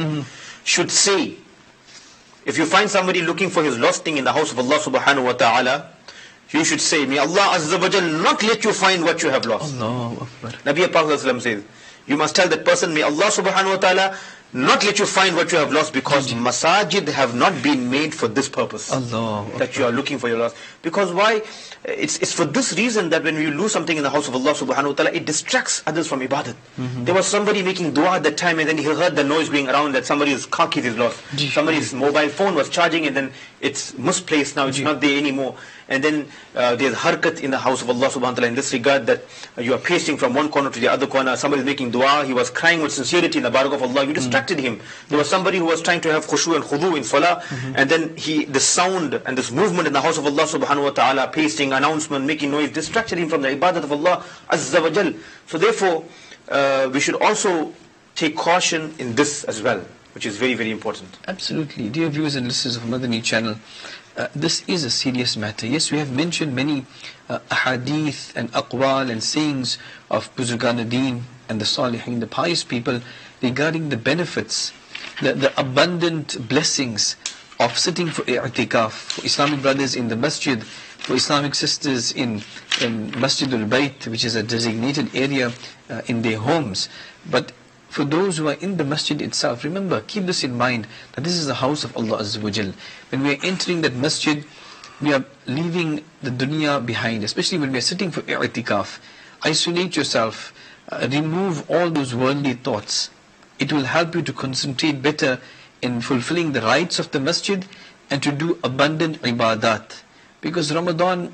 should say, if you find somebody looking for his lost thing in the house of Allah subhanahu wa ta'ala, you should say, may Allah Azza wa Jal not let you find what you have lost. Allahu Akbar. Nabi Prophet says, you must tell that person, may Allah subhanahu wa ta'ala not let you find what you have lost, because masajid have not been made for this purpose. Allah that you are looking for your lost. Because why? It's for this reason that when you lose something in the house of Allah subhanahu wa ta'ala, it distracts others from ibadat. There was somebody making dua at that time, and then he heard the noise going around that somebody's car keys is lost. Somebody's mobile phone was charging, and then it's misplaced now, it's not there anymore. And then there's harkat in the house of Allah subhanahu wa ta'ala in this regard, that you are pacing from one corner to the other corner. Somebody is making dua, he was crying with sincerity in the barakah of Allah, you distracted him. There was somebody who was trying to have khushu and khudu in salah, and then the sound and this movement in the house of Allah subhanahu wa ta'ala, pacing, announcement, making noise, distracted him from the ibadat of Allah Azza wa Jal. So therefore, we should also take caution in this as well, which is very, very important. Absolutely. Dear viewers and listeners of Madani channel, this is a serious matter. Yes, we have mentioned many ahadith and aqwal and sayings of Buzurgan Deen and the Salihin, the pious people, regarding the benefits, the abundant blessings of sitting for i'tikaf, for Islamic brothers in the masjid, for Islamic sisters in Masjid al-Bayt, which is a designated area in their homes. But for those who are in the masjid itself, remember, keep this in mind, that this is the house of Allah Azza wa Jal. When we are entering that masjid, we are leaving the dunya behind, especially when we are sitting for i'tikaf. isolate yourself, remove all those worldly thoughts. It will help you to concentrate better in fulfilling the rights of the masjid and to do abundant ibadat. Because Ramadan,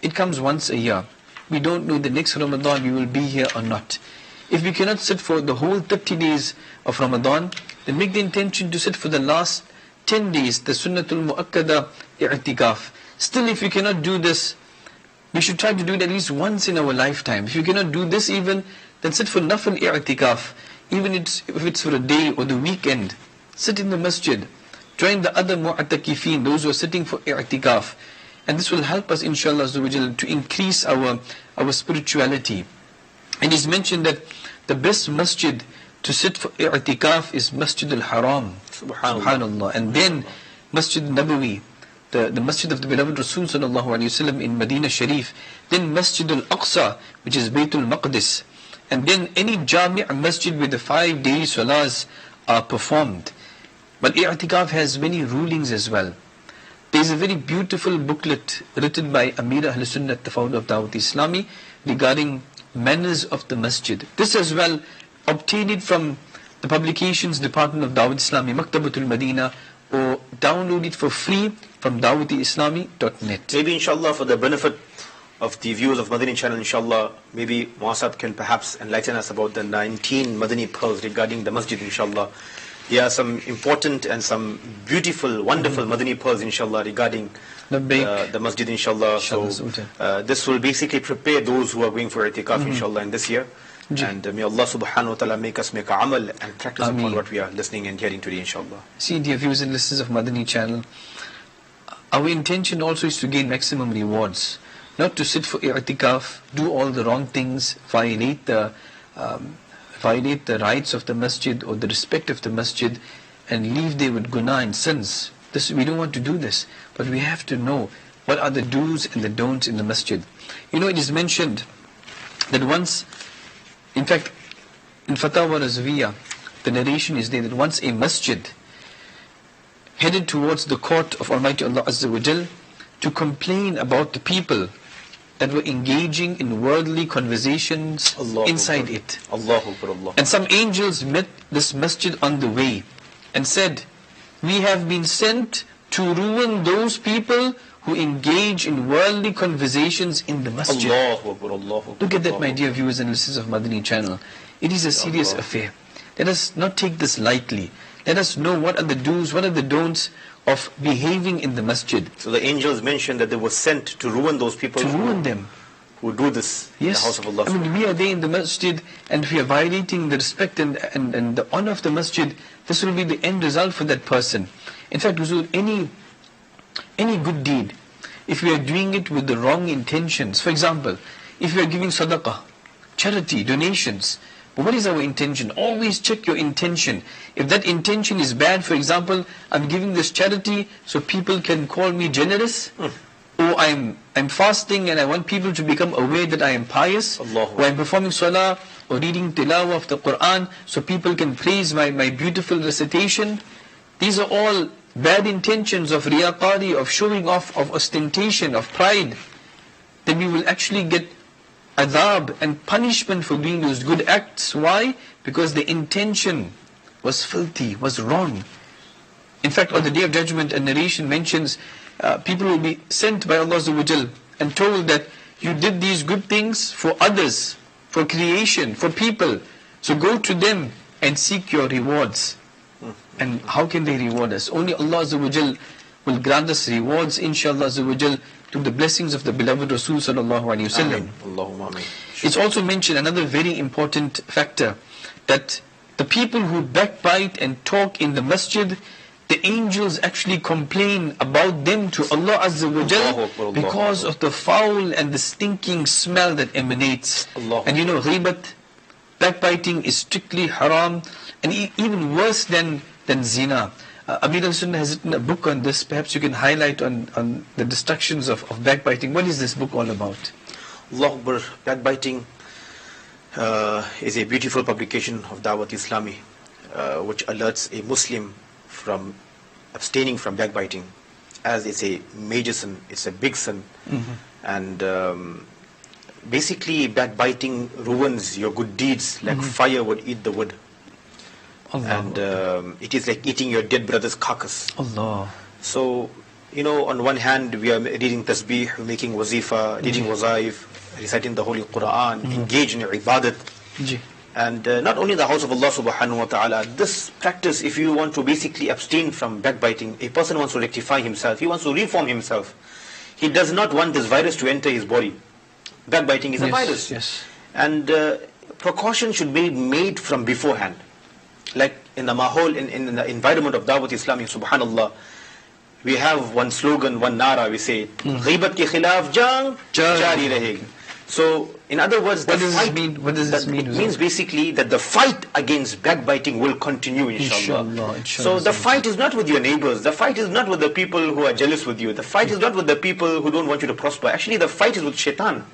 it comes once a year. We don't know the next Ramadan we will be here or not. If we cannot sit for the whole 30 days of Ramadan, then make the intention to sit for the last 10 days, the Sunnatul Muakkada i'tikaf. Still, if you cannot do this, we should try to do it at least once in our lifetime. If you cannot do this even, then sit for nafil i'tikaf. Even if it's for a day or the weekend, sit in the masjid. Join the other mu'atakifin, those who are sitting for i'tikaf. And this will help us, inshallah, to increase our spirituality. And it's mentioned that the best masjid to sit for i'tikaf is Masjid al-Haram. Subhanallah. And then Masjid Nabawi, the masjid of the beloved Rasul sallallahu alayhi wasallam in Medina Sharif. Then Masjid al-Aqsa, which is Baytul Maqdis. And then any Jami' masjid where the 5 daily salahs are performed. But i'tikaf has many rulings as well. There is a very beautiful booklet written by Amir Ahl Sunnat, the founder of Dawat Islami, regarding manners of the masjid. This as well, obtain it from the publications department of Dawat Islami, Maktabatul Madina, or download it for free from dawatislami.net. Maybe inshallah, for the benefit of the viewers of Madani channel, inshallah, maybe Muasab can perhaps enlighten us about the 19 Madani pearls regarding the masjid, inshallah. There are some important and some beautiful, wonderful Madani pearls, inshallah, regarding the masjid, inshallah. So this will basically prepare those who are going for i'tikaf, inshallah, in this year. And may Allah subhanahu wa ta'ala make us make a amal and practice upon what we are listening and hearing today, inshallah. See, dear viewers and listeners of Madani channel, our intention also is to gain maximum rewards. Not to sit for i'tikaf, do all the wrong things, violate the rights of the masjid or the respect of the masjid, and leave there with guna and sins. We don't want to do this, but we have to know what are the do's and the don'ts in the masjid. You know, it is mentioned that once, in fact, in Fatawa Razviya, the narration is there that once a masjid headed towards the court of Almighty Allah Azza wa Jal to complain about the people that were engaging in worldly conversations inside it. And some angels met this masjid on the way and said, "We have been sent to ruin those people who engage in worldly conversations in the masjid." Look at that, my dear viewers and listeners of Madani channel. It is a serious affair. Let us not take this lightly. Let us know what are the do's, what are the don'ts of behaving in the masjid. So the angels mentioned that they were sent to ruin those people. To ruin them. Who do this in the house of Allah. I mean, we are there in the masjid, and if we are violating the respect and the honor of the masjid, this will be the end result for that person. In fact, any good deed, if we are doing it with the wrong intentions, for example, if we are giving sadaqah, charity, donations, but what is our intention? Always check your intention. If that intention is bad, for example, I'm giving this charity so people can call me generous, or I'm fasting and I want people to become aware that I am pious, or I'm performing salah or reading tilawah of the Quran so people can praise my beautiful recitation. These are all bad intentions of riyaqari, of showing off, of ostentation, of pride. Then we will actually get adhab and punishment for doing those good acts. Why? Because the intention was filthy, was wrong. In fact, on the Day of Judgment, a narration mentions people will be sent by Allah Azza wa Jal and told that you did these good things for others, for creation, for people. So go to them and seek your rewards. And how can they reward us? Only Allah Azza wa Jal will grant us rewards, inshallah Azza wa Jal, to the blessings of the beloved Rasul sallallahu alayhi wa sallam. It's also mentioned another very important factor, that the people who backbite and talk in the masjid, the angels actually complain about them to Allah Azza wa Jal because of the foul and the stinking smell that emanates. And you know, ghibat, backbiting is strictly haram, and even worse than zina. Amir al-Sunnah has written a book on this. Perhaps you can highlight on the destructions of backbiting. What is this book all about? Allahu Akbar. Backbiting is a beautiful publication of Dawat Islami, which alerts a Muslim from abstaining from backbiting, as it's a major sin, it's a big sin. And basically backbiting ruins your good deeds like fire would eat the wood. Allah. And it is like eating your dead brother's carcass. Allah. So, on one hand we are reading tasbih, making wazifa, reading wazaif, reciting the Holy Quran, engaged in ibadat. And not only the house of Allah subhanahu wa ta'ala, this practice, if you want to basically abstain from backbiting, a person wants to rectify himself, he wants to reform himself. He does not want this virus to enter his body. Backbiting is a virus. Yes. And precaution should be made from beforehand. Like in the mahol, in the environment of Dawat Islami, subhanallah, we have one slogan, one nara, we say, Ghibat ke khilaf jang jari rahegi. So, in other words, what does this mean? It means basically that the fight against backbiting will continue, inshallah. So the fight is not with your neighbors, the fight is not with the people who are jealous with you, the fight is not with the people who don't want you to prosper. Actually, the fight is with shaitan.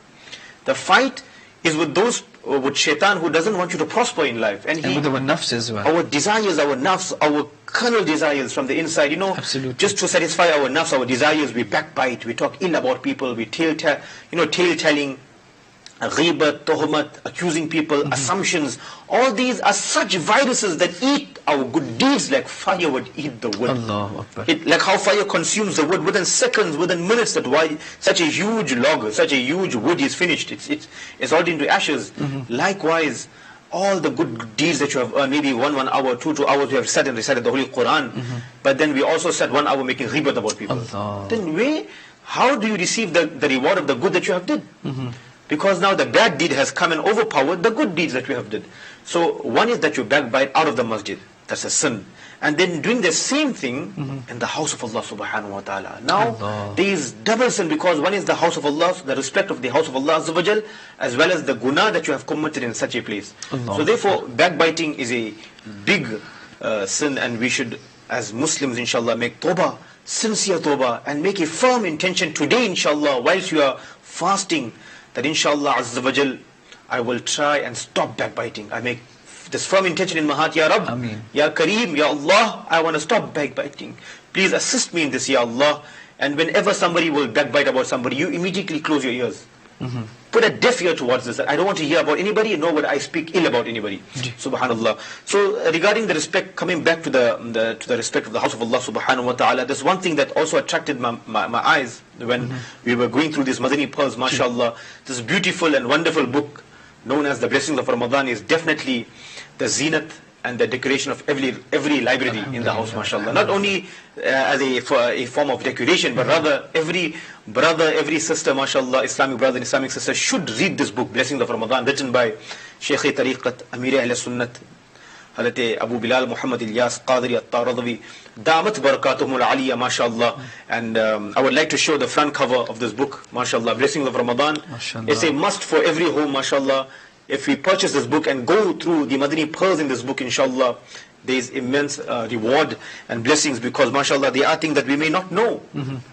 The fight is with those, with shaitan who doesn't want you to prosper in life. And with our nafs as well. Our desires, our nafs, our carnal desires from the inside, Absolutely. Just to satisfy our nafs, our desires, we backbite, we talk ill about people, we tale-telling, ghibat, tohmat, accusing people, assumptions. All these are such viruses that eat our good deeds like fire would eat the wood. Allahu Akbar. Like how fire consumes the wood within seconds, within minutes, that why such a huge log, such a huge wood is finished. It's all into ashes. Likewise, all the good deeds that you have earned, maybe 1 hour, 2 hours, we have sat and recited the Holy Quran, but then we also sat 1 hour making ghibat about people. Allah. Then how do you receive the reward of the good that you have did? Because now the bad deed has come and overpowered the good deeds that we have did. So one is that you backbite out of the masjid. That's a sin. And then doing the same thing in the house of Allah subhanahu wa ta'ala. Now there is double sin, because one is the house of Allah, the respect of the house of Allah azza wa jal, as well as the guna that you have committed in such a place. So therefore backbiting is a big sin, and we should, as Muslims, inshallah, make tawbah, sincere tawbah, and make a firm intention today, inshallah, whilst you are fasting, that inshallah azza wa jal, I will try and stop backbiting. I make this firm intention in my heart, Ya Rabb, Ameen. Ya Kareem, Ya Allah, I want to stop backbiting. Please assist me in this, Ya Allah. And whenever somebody will backbite about somebody, you immediately close your ears. Put a deaf ear towards this. I don't want to hear about anybody, nor would I speak ill about anybody. Subhanallah. So regarding the respect, coming back to the respect of the house of Allah subhanahu wa ta'ala, there's one thing that also attracted my eyes when we were going through these Madani pearls, mashallah. This beautiful and wonderful book known as the Blessings of Ramadan is definitely the zenith and the decoration of every library in the house, mashallah. Not only as a form of decoration, but rather every brother, every sister, mashallah, Islamic brother and Islamic sister should read this book, Blessings of Ramadan, written by Shaykh Tariqat, Amir Ahl Sunnat, Hazrat Abu Bilal Muhammad Ilyas Qadri At-Taradawi, Damat Barakatuhum Al-Aliyah, mashallah. And I would like to show the front cover of this book, mashallah, Blessings of Ramadan. It's a must for every home, mashallah. If we purchase this book and go through the Madani pearls in this book, inshallah, there is immense reward and blessings, because mashallah, there are things that we may not know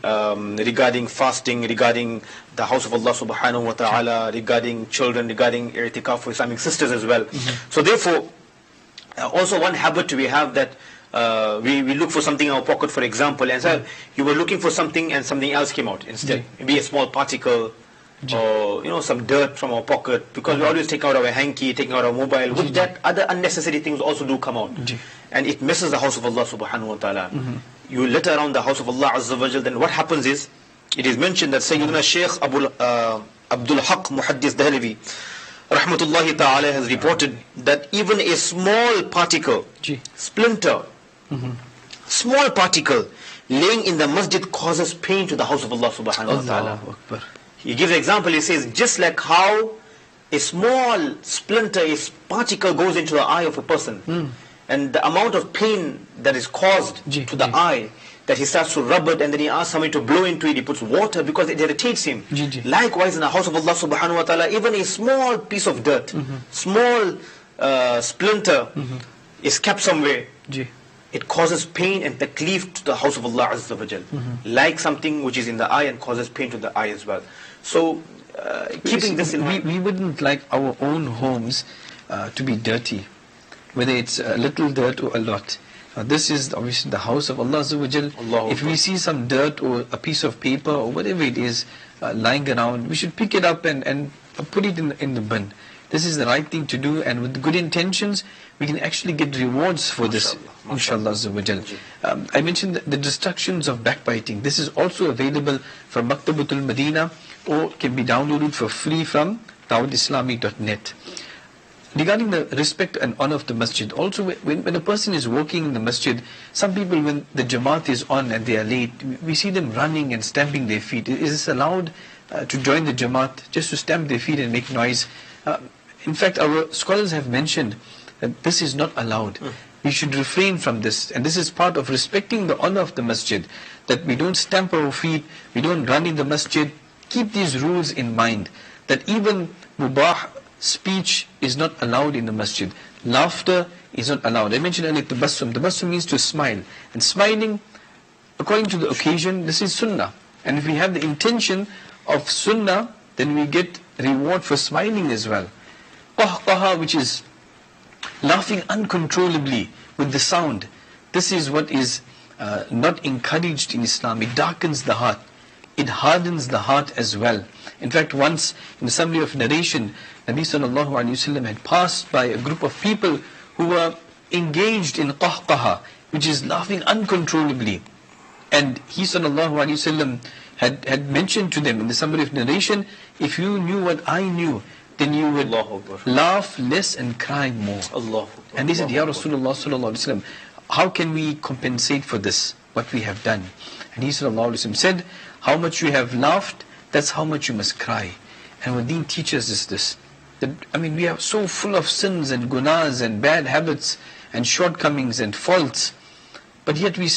regarding fasting, regarding the house of Allah subhanahu wa ta'ala, regarding children, regarding i'tikaf for Islamic sisters as well. So therefore, also one habit we have that we look for something in our pocket, for example, and so you were looking for something and something else came out instead. Maybe a small particle, or some dirt from our pocket, because we always take out our hanky, taking out our mobile. With that, other unnecessary things also do come out, and it messes the house of Allah subhanahu wa ta'ala. You litter around the house of Allah azza wa jal, then what happens is, it is mentioned that Sayyidina Shaykh Abdul Haq Muhaddis Dahlevi rahmatullahi ta'ala has reported that even a small particle, splinter, small particle laying in the masjid causes pain to the house of Allah subhanahu wa ta'ala. He gives an example, he says, just like how a small splinter, a particle goes into the eye of a person, and the amount of pain that is caused to the eye, that he starts to rub it, and then he asks somebody to blow into it, he puts water because it irritates him. Likewise in the house of Allah subhanahu wa ta'ala, even a small piece of dirt, small splinter is kept somewhere, it causes pain and taklif to the house of Allah azza wa jal. Like something which is in the eye and causes pain to the eye as well. So keeping this in mind, we wouldn't like our own homes to be dirty, whether it's a little dirt or a lot. This is obviously the house of Allah azza wa jal. If we see some dirt or a piece of paper or whatever it is lying around, we should pick it up and put it in the bin. This is the right thing to do, and with good intentions, we can actually get rewards for this, inshallah azza wa jal. I mentioned the destructions of backbiting. This is also available from Maktabatul Madina, or can be downloaded for free from dawoodislami.net. Regarding the respect and honor of the masjid, also when a person is walking in the masjid, some people, when the Jamaat is on and they are late, we see them running and stamping their feet. Is this allowed to join the Jamaat, just to stamp their feet and make noise? In fact, our scholars have mentioned that this is not allowed. We should refrain from this, and this is part of respecting the honor of the masjid, that we don't stamp our feet, we don't run in the masjid. Keep these rules in mind, that even mubah speech is not allowed in the masjid. Laughter is not allowed. I mentioned earlier tabassum. Tabassum means to smile, and smiling according to the occasion, this is sunnah. And if we have the intention of sunnah, then we get reward for smiling as well. Qahqaha, which is laughing uncontrollably with the sound, this is what is not encouraged in Islam. It darkens the heart, it hardens the heart as well. In fact, once in the summary of narration, Nabi sallallahu alayhi wasallam had passed by a group of people who were engaged in qahqaha, which is laughing uncontrollably, and he sallallahu alayhi wasallam had mentioned to them in the summary of narration, if you knew what I knew, then you would laugh less and cry more. And they said, Ya Rasulullah sallallahu alayhi wasallam, how can we compensate for this, what we have done? And he sallallahu alayhi wasallam said, how much you have laughed, that's how much you must cry. And what Deen teaches us this, that we are so full of sins and gunas and bad habits and shortcomings and faults, but yet we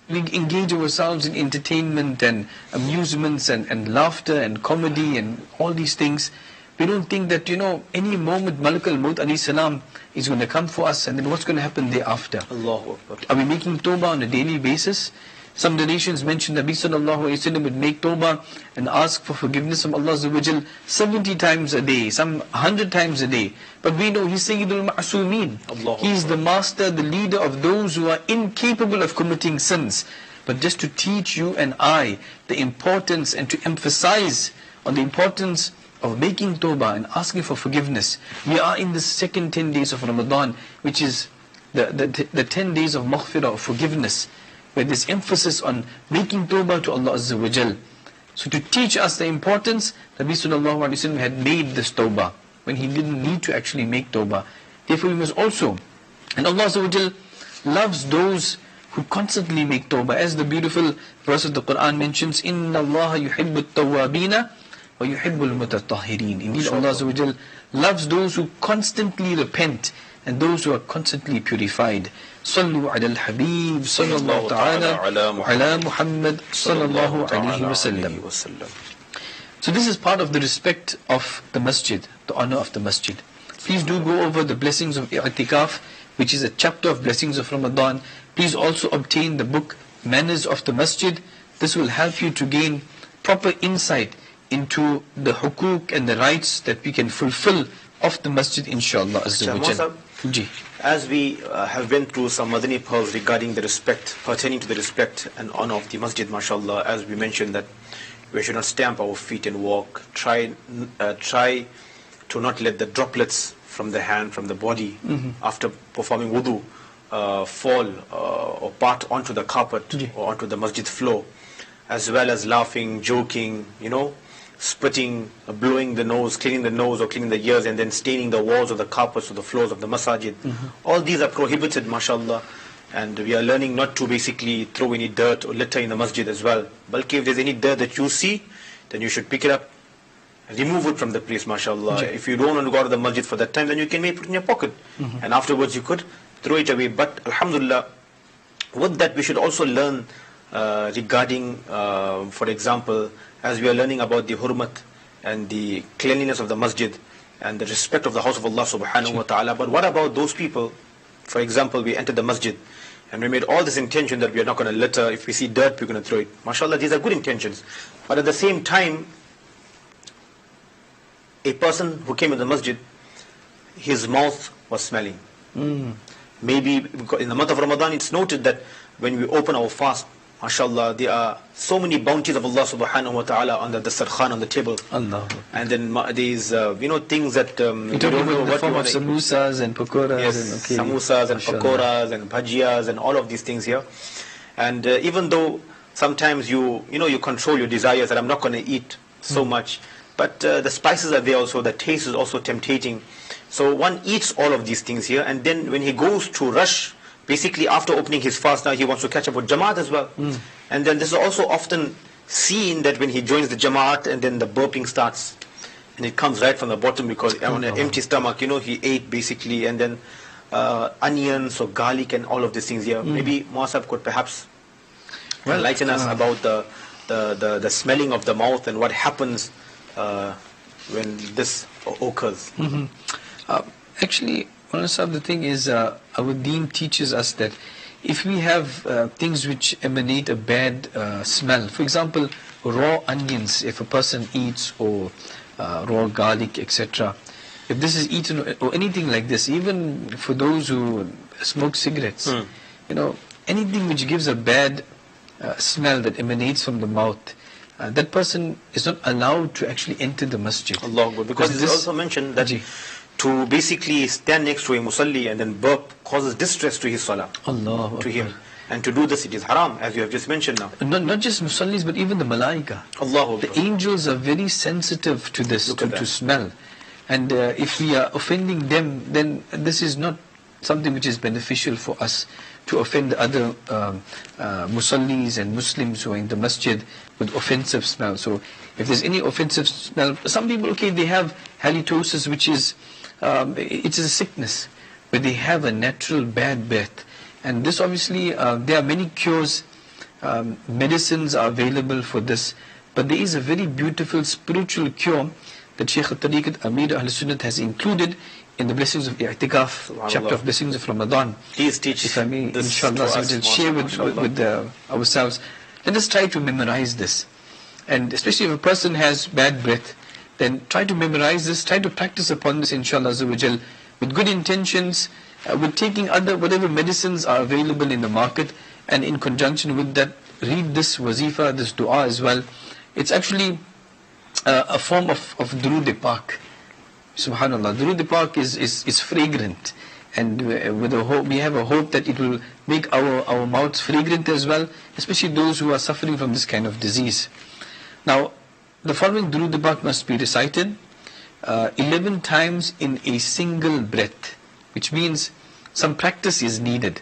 engage ourselves in entertainment and amusements and laughter and comedy and all these things. We don't think that, any moment Malak al-Maut alayhi salam is going to come for us, and then what's going to happen thereafter? Allahu Akbar. Are we making tawbah on a daily basis? Some narrations mention Nabi sallallahu alayhi wa sallam would make tawbah and ask for forgiveness from Allah azza wa jal 70 times a day, some 100 times a day. But we know He's Sayyidul Ma'asumeen. He's the master, the leader of those who are incapable of committing sins. But just to teach you and I the importance, and to emphasize on the importance of making tawbah and asking for forgiveness. We are in the second 10 days of Ramadan, which is the 10 days of maghfirah, of forgiveness, where there's emphasis on making tawbah to Allah Azza wa Jal. So to teach us the importance, Nabi sallallahu alayhi wa sallam had made this tawbah when he didn't need to actually make tawbah. Therefore we must also, and Allah Azza wa Jal loves those who constantly make tawbah, as the beautiful verse of the Quran mentions, Inna Allah yuhibbu at-tawwabina wa yuhibbu al-mutatahhirin. Indeed, Allah Azza wa Jal loves those who constantly repent and those who are constantly purified. صلوا على الحبيب صلى الله تعالى على محمد صلى الله عليه وسلم. So this is part of the respect of the masjid, the honor of the masjid. Please do go over the blessings of i'tikaf, which is a chapter of blessings of Ramadan. Please also obtain the book Manners of the Masjid. This will help you to gain proper insight into the hukuk and the rights that we can fulfill of the masjid, inshallah azza wa jal. As we have been through some Madani pearls regarding the respect, pertaining to the respect and honor of the masjid, mashallah, as we mentioned that we should not stamp our feet and walk, try to not let the droplets from the hand, from the body, after performing wudu, fall or part onto the carpet or onto the masjid floor, as well as laughing, joking, spitting, blowing the nose, cleaning the nose or cleaning the ears, and then staining the walls or the carpets or the floors of the masajid. All these are prohibited, mashallah, and we are learning not to basically throw any dirt or litter in the masjid as well. But if there's any dirt that you see, then you should pick it up and remove it from the place, mashallah. If you don't want to go to the masjid for that time, then you can maybe put it in your pocket, and afterwards you could throw it away. But alhamdulillah, with that we should also learn regarding, for example, as we are learning about the hurmat and the cleanliness of the masjid and the respect of the house of Allah subhanahu wa ta'ala. But what about those people, for example, we entered the masjid and we made all this intention that we are not going to litter, if we see dirt we're going to throw it. MashaAllah, these are good intentions. But at the same time, a person who came in the masjid, his mouth was smelling. Maybe in the month of Ramadan it's noted that when we open our fast, MashaAllah, there are so many bounties of Allah subhanahu wa ta'ala on the dasarkhan, on the table. Allah. And then these, things that you don't know what you want to eat. Samosas and pakoras. Yes, and, okay. Samosas and pakoras and bhajiyas and all of these things here. And even though sometimes you control your desires that I'm not going to eat so much, but the spices are there also, the taste is also tempting. So one eats all of these things here, and then when he goes to rush, basically after opening his fast, now he wants to catch up with Jamaat as well. And then this is also often seen that when he joins the Jamaat and then the burping starts, and it comes right from the bottom because on an empty stomach, he ate basically, and then onions or garlic and all of these things here. Maybe Muasab could perhaps enlighten us about the smelling of the mouth and what happens when this occurs. Actually, the thing is, our deen teaches us that if we have things which emanate a bad smell, for example, raw onions, if a person eats, or raw garlic, etc., if this is eaten or anything like this, even for those who smoke cigarettes, anything which gives a bad smell that emanates from the mouth, that person is not allowed to actually enter the masjid. Allah, because it's also mentioned that to basically stand next to a musalli and then burp causes distress to his salah, to him. And to do this, it is haram, as you have just mentioned now. Not just musallis, but even the malaika. The angels are very sensitive to this, to smell. And if we are offending them, then this is not something which is beneficial for us, to offend other musallis and Muslims who are in the masjid with offensive smell. So if there's any offensive smell, some people, they have halitosis, which is it is a sickness, but they have a natural bad breath. And this obviously, there are many cures, medicines are available for this, but there is a very beautiful spiritual cure that Shaykh al-Tariqat Amir al-Sunnat has included in the blessings of I'tikaf, chapter of blessings of Ramadan. Please teach if I may, this inshallah, so to share with ourselves. Let us try to memorize this. And especially if a person has bad breath, then try to memorize this, try to practice upon this, inshallah, with good intentions, with taking whatever medicines are available in the market, and in conjunction with that, read this wazifa, this dua as well. It's actually a form of durood pak. Subhanallah, durood pak is fragrant, and we have a hope that it will make our mouths fragrant as well, especially those who are suffering from this kind of disease. Now, the following durood pak must be recited 11 times in a single breath, which means some practice is needed.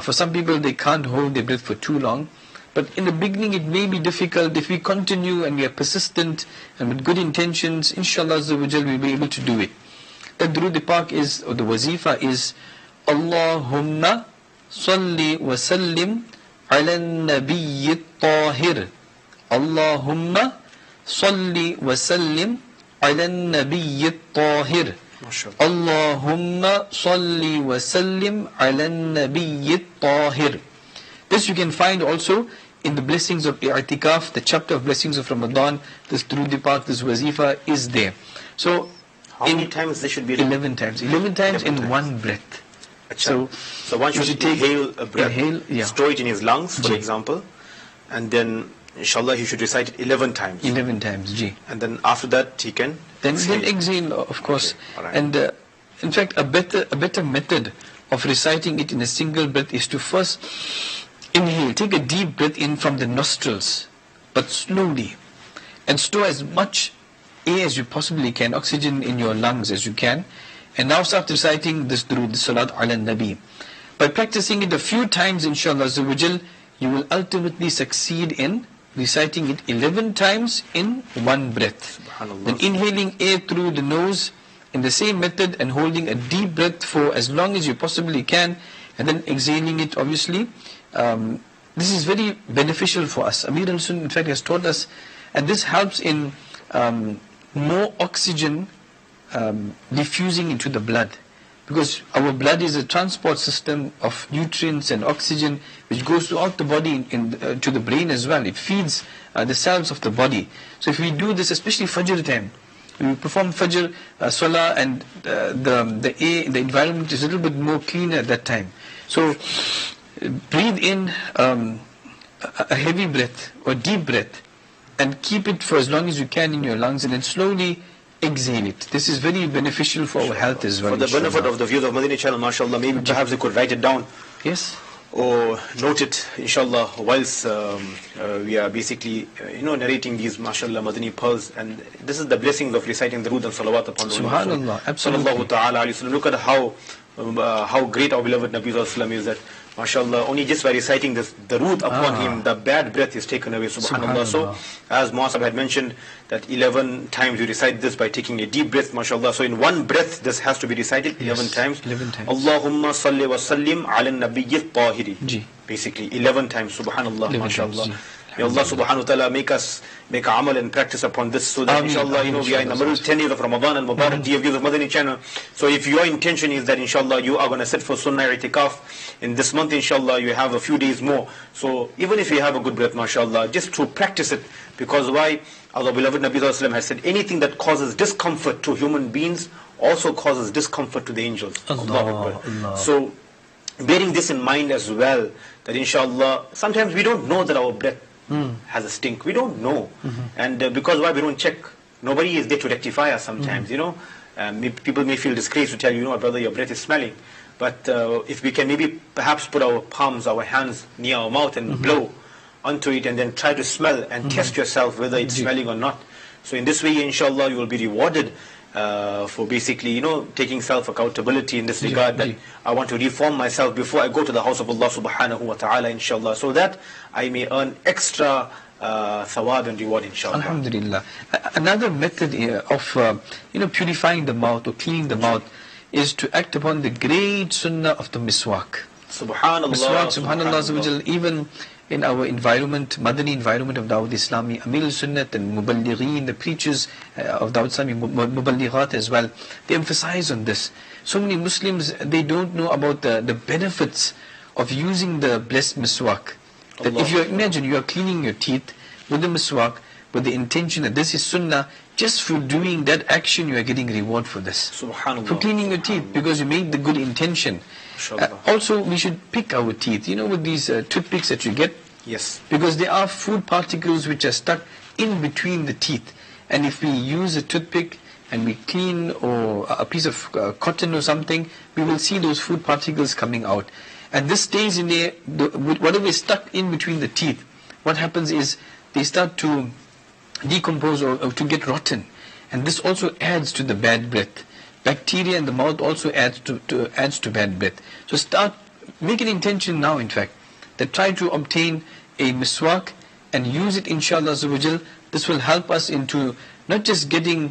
For some people, they can't hold their breath for too long, but in the beginning it may be difficult. If we continue and we are persistent and with good intentions, inshallah we'll be able to do it. The durood pak is, or the wazifa is, Allahumma salli wa sallim ala nabiyyi tahir. Allahumma salli wa sallim ala nabiyyi tahir. Allahumma salli wa sallim ala nabiyyi tahir. This you can find also in the blessings of I'tikaf, the chapter of blessings of Ramadan. This durood pak, this wazifa is there. So how many times this should be? 11 times. 11 times in one breath. So one should inhale a breath, store it in his lungs, for example, and then inshallah he should recite it 11 times. 11 times, ji. And then after that he can then exhale, of course. Okay, right. And in fact, a better method of reciting it in a single breath is to first inhale, take a deep breath in from the nostrils, but slowly, and store as much air as you possibly can, oxygen in your lungs as you can, and now start reciting this durood, the salat ala nabi. By practicing it a few times, inshallah, you will ultimately succeed in reciting it 11 times in one breath. Then inhaling air through the nose in the same method and holding a deep breath for as long as you possibly can, and then exhaling it, obviously. This is very beneficial for us. Amir al-Sunnah in fact has taught us, and this helps in more oxygen diffusing into the blood, because our blood is a transport system of nutrients and oxygen which goes throughout the body to the brain as well. It feeds the cells of the body. So if we do this, especially Fajr time, we perform Fajr Salah, and the air, the environment is a little bit more cleaner at that time. So breathe in a heavy breath or deep breath and keep it for as long as you can in your lungs and then slowly exhale it. This is very beneficial for our health as well. For the benefit of the viewers of Madani channel, mashallah, maybe perhaps they could write it down. Yes. Or note it, inshallah, whilst we are basically, narrating these, mashallah, Madani pearls. And this is the blessings of reciting the root and salawat upon the Subhanallah, absolutely. Sallallahu ta'ala alayhi wa sallam. Look at how great our beloved Nabi sallallahu alayhi wa sallam is, that, mashallah, only just by reciting this, the root upon him, the bad breath is taken away, subhanallah. So, as Muasab had mentioned, that 11 times you recite this by taking a deep breath, mashallah. So in one breath, this has to be recited 11 times. 11 times. Allahumma salli wa sallim ala nabiyyit tahiri. Basically, 11 times, subhanallah, mashallah. May Allah subhanahu wa ta'ala make amal and practice upon this, so that inshallah, we are in the middle 10 days of Ramadan and Mubarak day of views of Madani channel. So if your intention is that inshallah you are going to sit for Sunnah I'tikaf in this month, inshallah you have a few days more. So even if you have a good breath, mashallah, just to practice it. Because why? Our beloved Nabi sallallahu alaihi wasallam has said, anything that causes discomfort to human beings also causes discomfort to the angels. Allah. So bearing this in mind as well, that inshallah, sometimes we don't know that our breath has a stink. We don't know. And because why? We don't check. Nobody is there to rectify us sometimes, people may feel disgraced to tell you, brother, your breath is smelling. But if we can maybe perhaps put our palms, our hands near our mouth and blow onto it and then try to smell and test yourself whether it's smelling or not. So in this way, inshallah, you will be rewarded for basically, taking self-accountability in this regard, that I want to reform myself before I go to the house of Allah subhanahu wa ta'ala, inshallah, so that I may earn extra thawab and reward, inshallah. Alhamdulillah. Another method of purifying the mouth or cleaning the mouth is to act upon the great sunnah of the miswak. Subhanallah. Miswak, subhanallah, even in our environment, Madani environment of Dawud Islami, Amil Sunnat and Muballighin, the preachers of Dawud Islami, Muballighat as well, they emphasize on this. So many Muslims, they don't know about the benefits of using the blessed miswak. That if you imagine you are cleaning your teeth with the miswak, with the intention that this is sunnah, just for doing that action you are getting reward for this. Subhanallah. For cleaning your teeth, because you made the good intention. Also, we should pick our teeth, with these toothpicks that you get. Yes. Because there are food particles which are stuck in between the teeth. And if we use a toothpick and we clean or a piece of cotton or something, we will see those food particles coming out. And this stays in there, whatever is stuck in between the teeth, what happens is they start to decompose or to get rotten. And this also adds to the bad breath. Bacteria in the mouth also adds to bad breath. So make an intention now, in fact, that try to obtain a miswak and use it, inshallah azawajal. This will help us into not just getting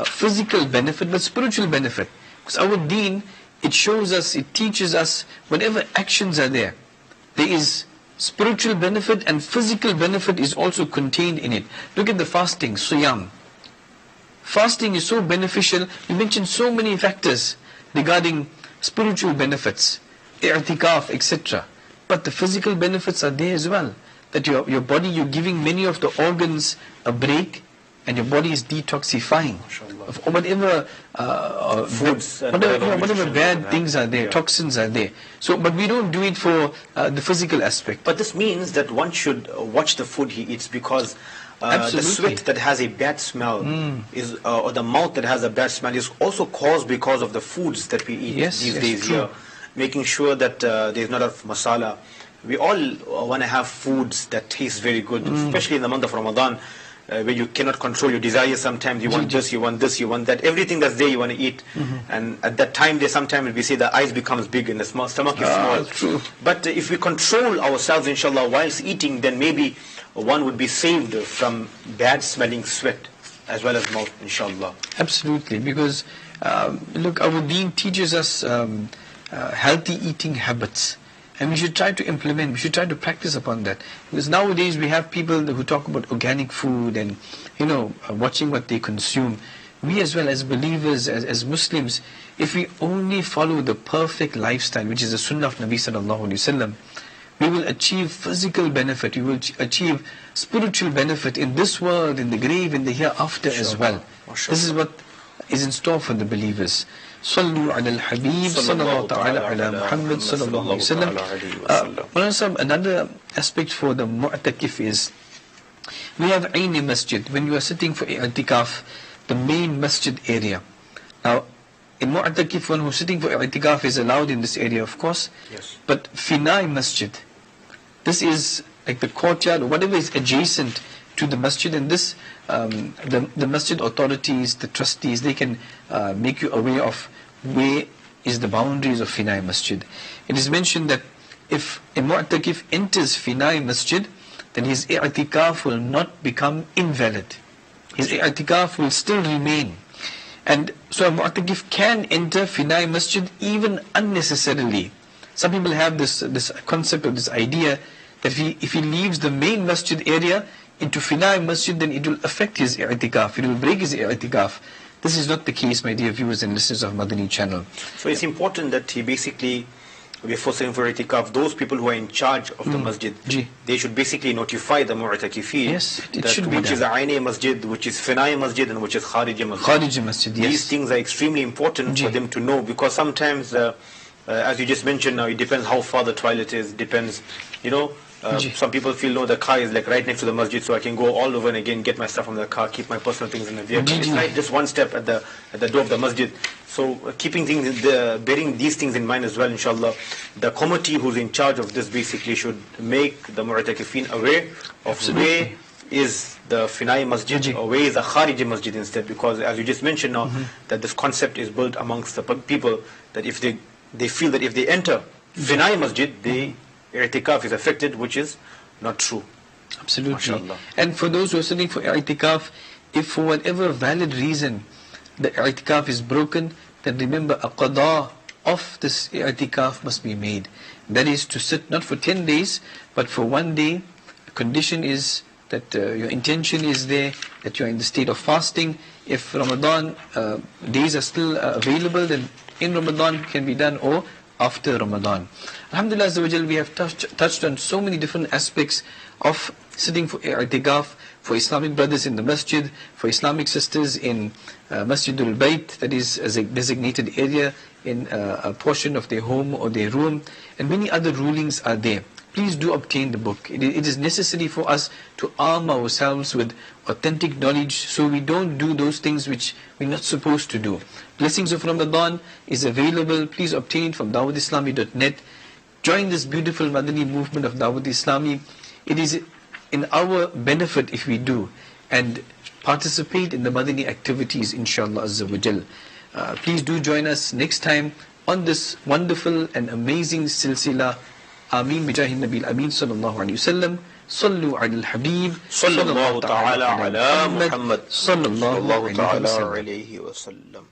physical benefit, but spiritual benefit. Because our deen, it shows us, it teaches us, whatever actions are there, there is spiritual benefit and physical benefit is also contained in it. Look at the fasting, siyam. Fasting is so beneficial. We mentioned so many factors regarding spiritual benefits, i'tikaf, etc. But the physical benefits are there as well. That your body, you're giving many of the organs a break, and your body is detoxifying of whatever foods, whatever bad things are there, toxins are there. So, but we don't do it for the physical aspect. But this means that one should watch the food he eats, because the sweat that has a bad smell is, or the mouth that has a bad smell, is also caused because of the foods that we eat these days here. Making sure that there's not enough masala. We all want to have foods that taste very good, especially in the month of Ramadan, where you cannot control your desires. Sometimes you want this, you want this, you want that. Everything that's there you want to eat. And at that time, sometimes we say the eyes becomes big and the stomach is small. True. But if we control ourselves, inshallah, whilst eating, then maybe one would be saved from bad smelling sweat as well as mouth, inshallah. Absolutely, because look, our deen teaches us healthy eating habits, and we should try to implement, we should try to practice upon that. Because nowadays we have people who talk about organic food and watching what they consume. We as well as believers, as Muslims, if we only follow the perfect lifestyle, which is the sunnah of Nabi sallallahu alaihi wasallam, we will achieve physical benefit, we will achieve spiritual benefit in this world, in the grave, in the hereafter as well. This is what is in store for the believers. صلوا على الحبيب صلى الله تعالى على محمد صلى الله عليه وسلم. Another aspect for the mu'takif is, we have Aini Masjid. When you are sitting for i'tikaf, the main masjid area. Now, in mu'takif, one who's sitting for i'tikaf is allowed in this area, of course. Yes. But Finai Masjid, this is like the courtyard or whatever is adjacent to the masjid, and this, the masjid authorities, the trustees, they can make you aware of where is the boundaries of Finai Masjid. It is mentioned that if a mu'takif enters Finai Masjid, then his i'tikaf will not become invalid. His i'tikaf will still remain. And so a mu'takif can enter Finai Masjid even unnecessarily. Some people have this concept or this idea that if he leaves the main masjid area into Finai Masjid, then it will affect his i'tikaf, it will break his i'tikaf. This is not the case, my dear viewers and listeners of Madani channel. So it's important that he basically, before saying for i'tikaf, those people who are in charge of the masjid, they should basically notify the mu'takifeen, yes, it should be which is Aini Masjid, which is Finai Masjid, and which is Khariji Masjid. Khariji Masjid, yes. These things are extremely important for them to know, because sometimes, as you just mentioned now, it depends how far the toilet is, depends, you know. Some people feel, no, the car is like right next to the masjid, so I can go all over and again get my stuff from the car, keep my personal things in the vehicle. It's right just one step at the door of the masjid. So keeping things, bearing these things in mind as well, inshallah, the committee who's in charge of this basically should make the mu'takifeen aware of where is the Finai Masjid or where is the Khariji Masjid instead, because as you just mentioned now, that this concept is built amongst the people, that if they feel that if they enter Finai Masjid, the i'tikaf is affected, which is not true. Absolutely. MashaAllah. And for those who are sitting for i'tikaf, if for whatever valid reason the i'tikaf is broken, then remember a qada of this i'tikaf must be made. That is to sit not for 10 days, but for 1 day. The condition is that your intention is there, that you are in the state of fasting. If Ramadan days are still available, then in Ramadan can be done, or after Ramadan. Alhamdulillah, we have touched on so many different aspects of sitting for i'tikaf, for Islamic brothers in the masjid, for Islamic sisters in Masjidul Bayt, that is as a designated area in a portion of their home or their room, and many other rulings are there. Please do obtain the book. It is necessary for us to arm ourselves with authentic knowledge, so we don't do those things which we're not supposed to do. Blessings of Ramadan is available. Please obtain from dawatislami.net. Join this beautiful Madani movement of Dawat Islami. It is in our benefit if we do, and participate in the Madani activities, inshallah azza wa jal. Please do join us next time on this wonderful and amazing silsila. Ameen bijahi Nabil Ameen sallallahu alayhi wasallam. Sallu ala الحبيب صلى الله تعالى على محمد صلى الله صلى الله عليه تعالى وسلم. عليه وسلم.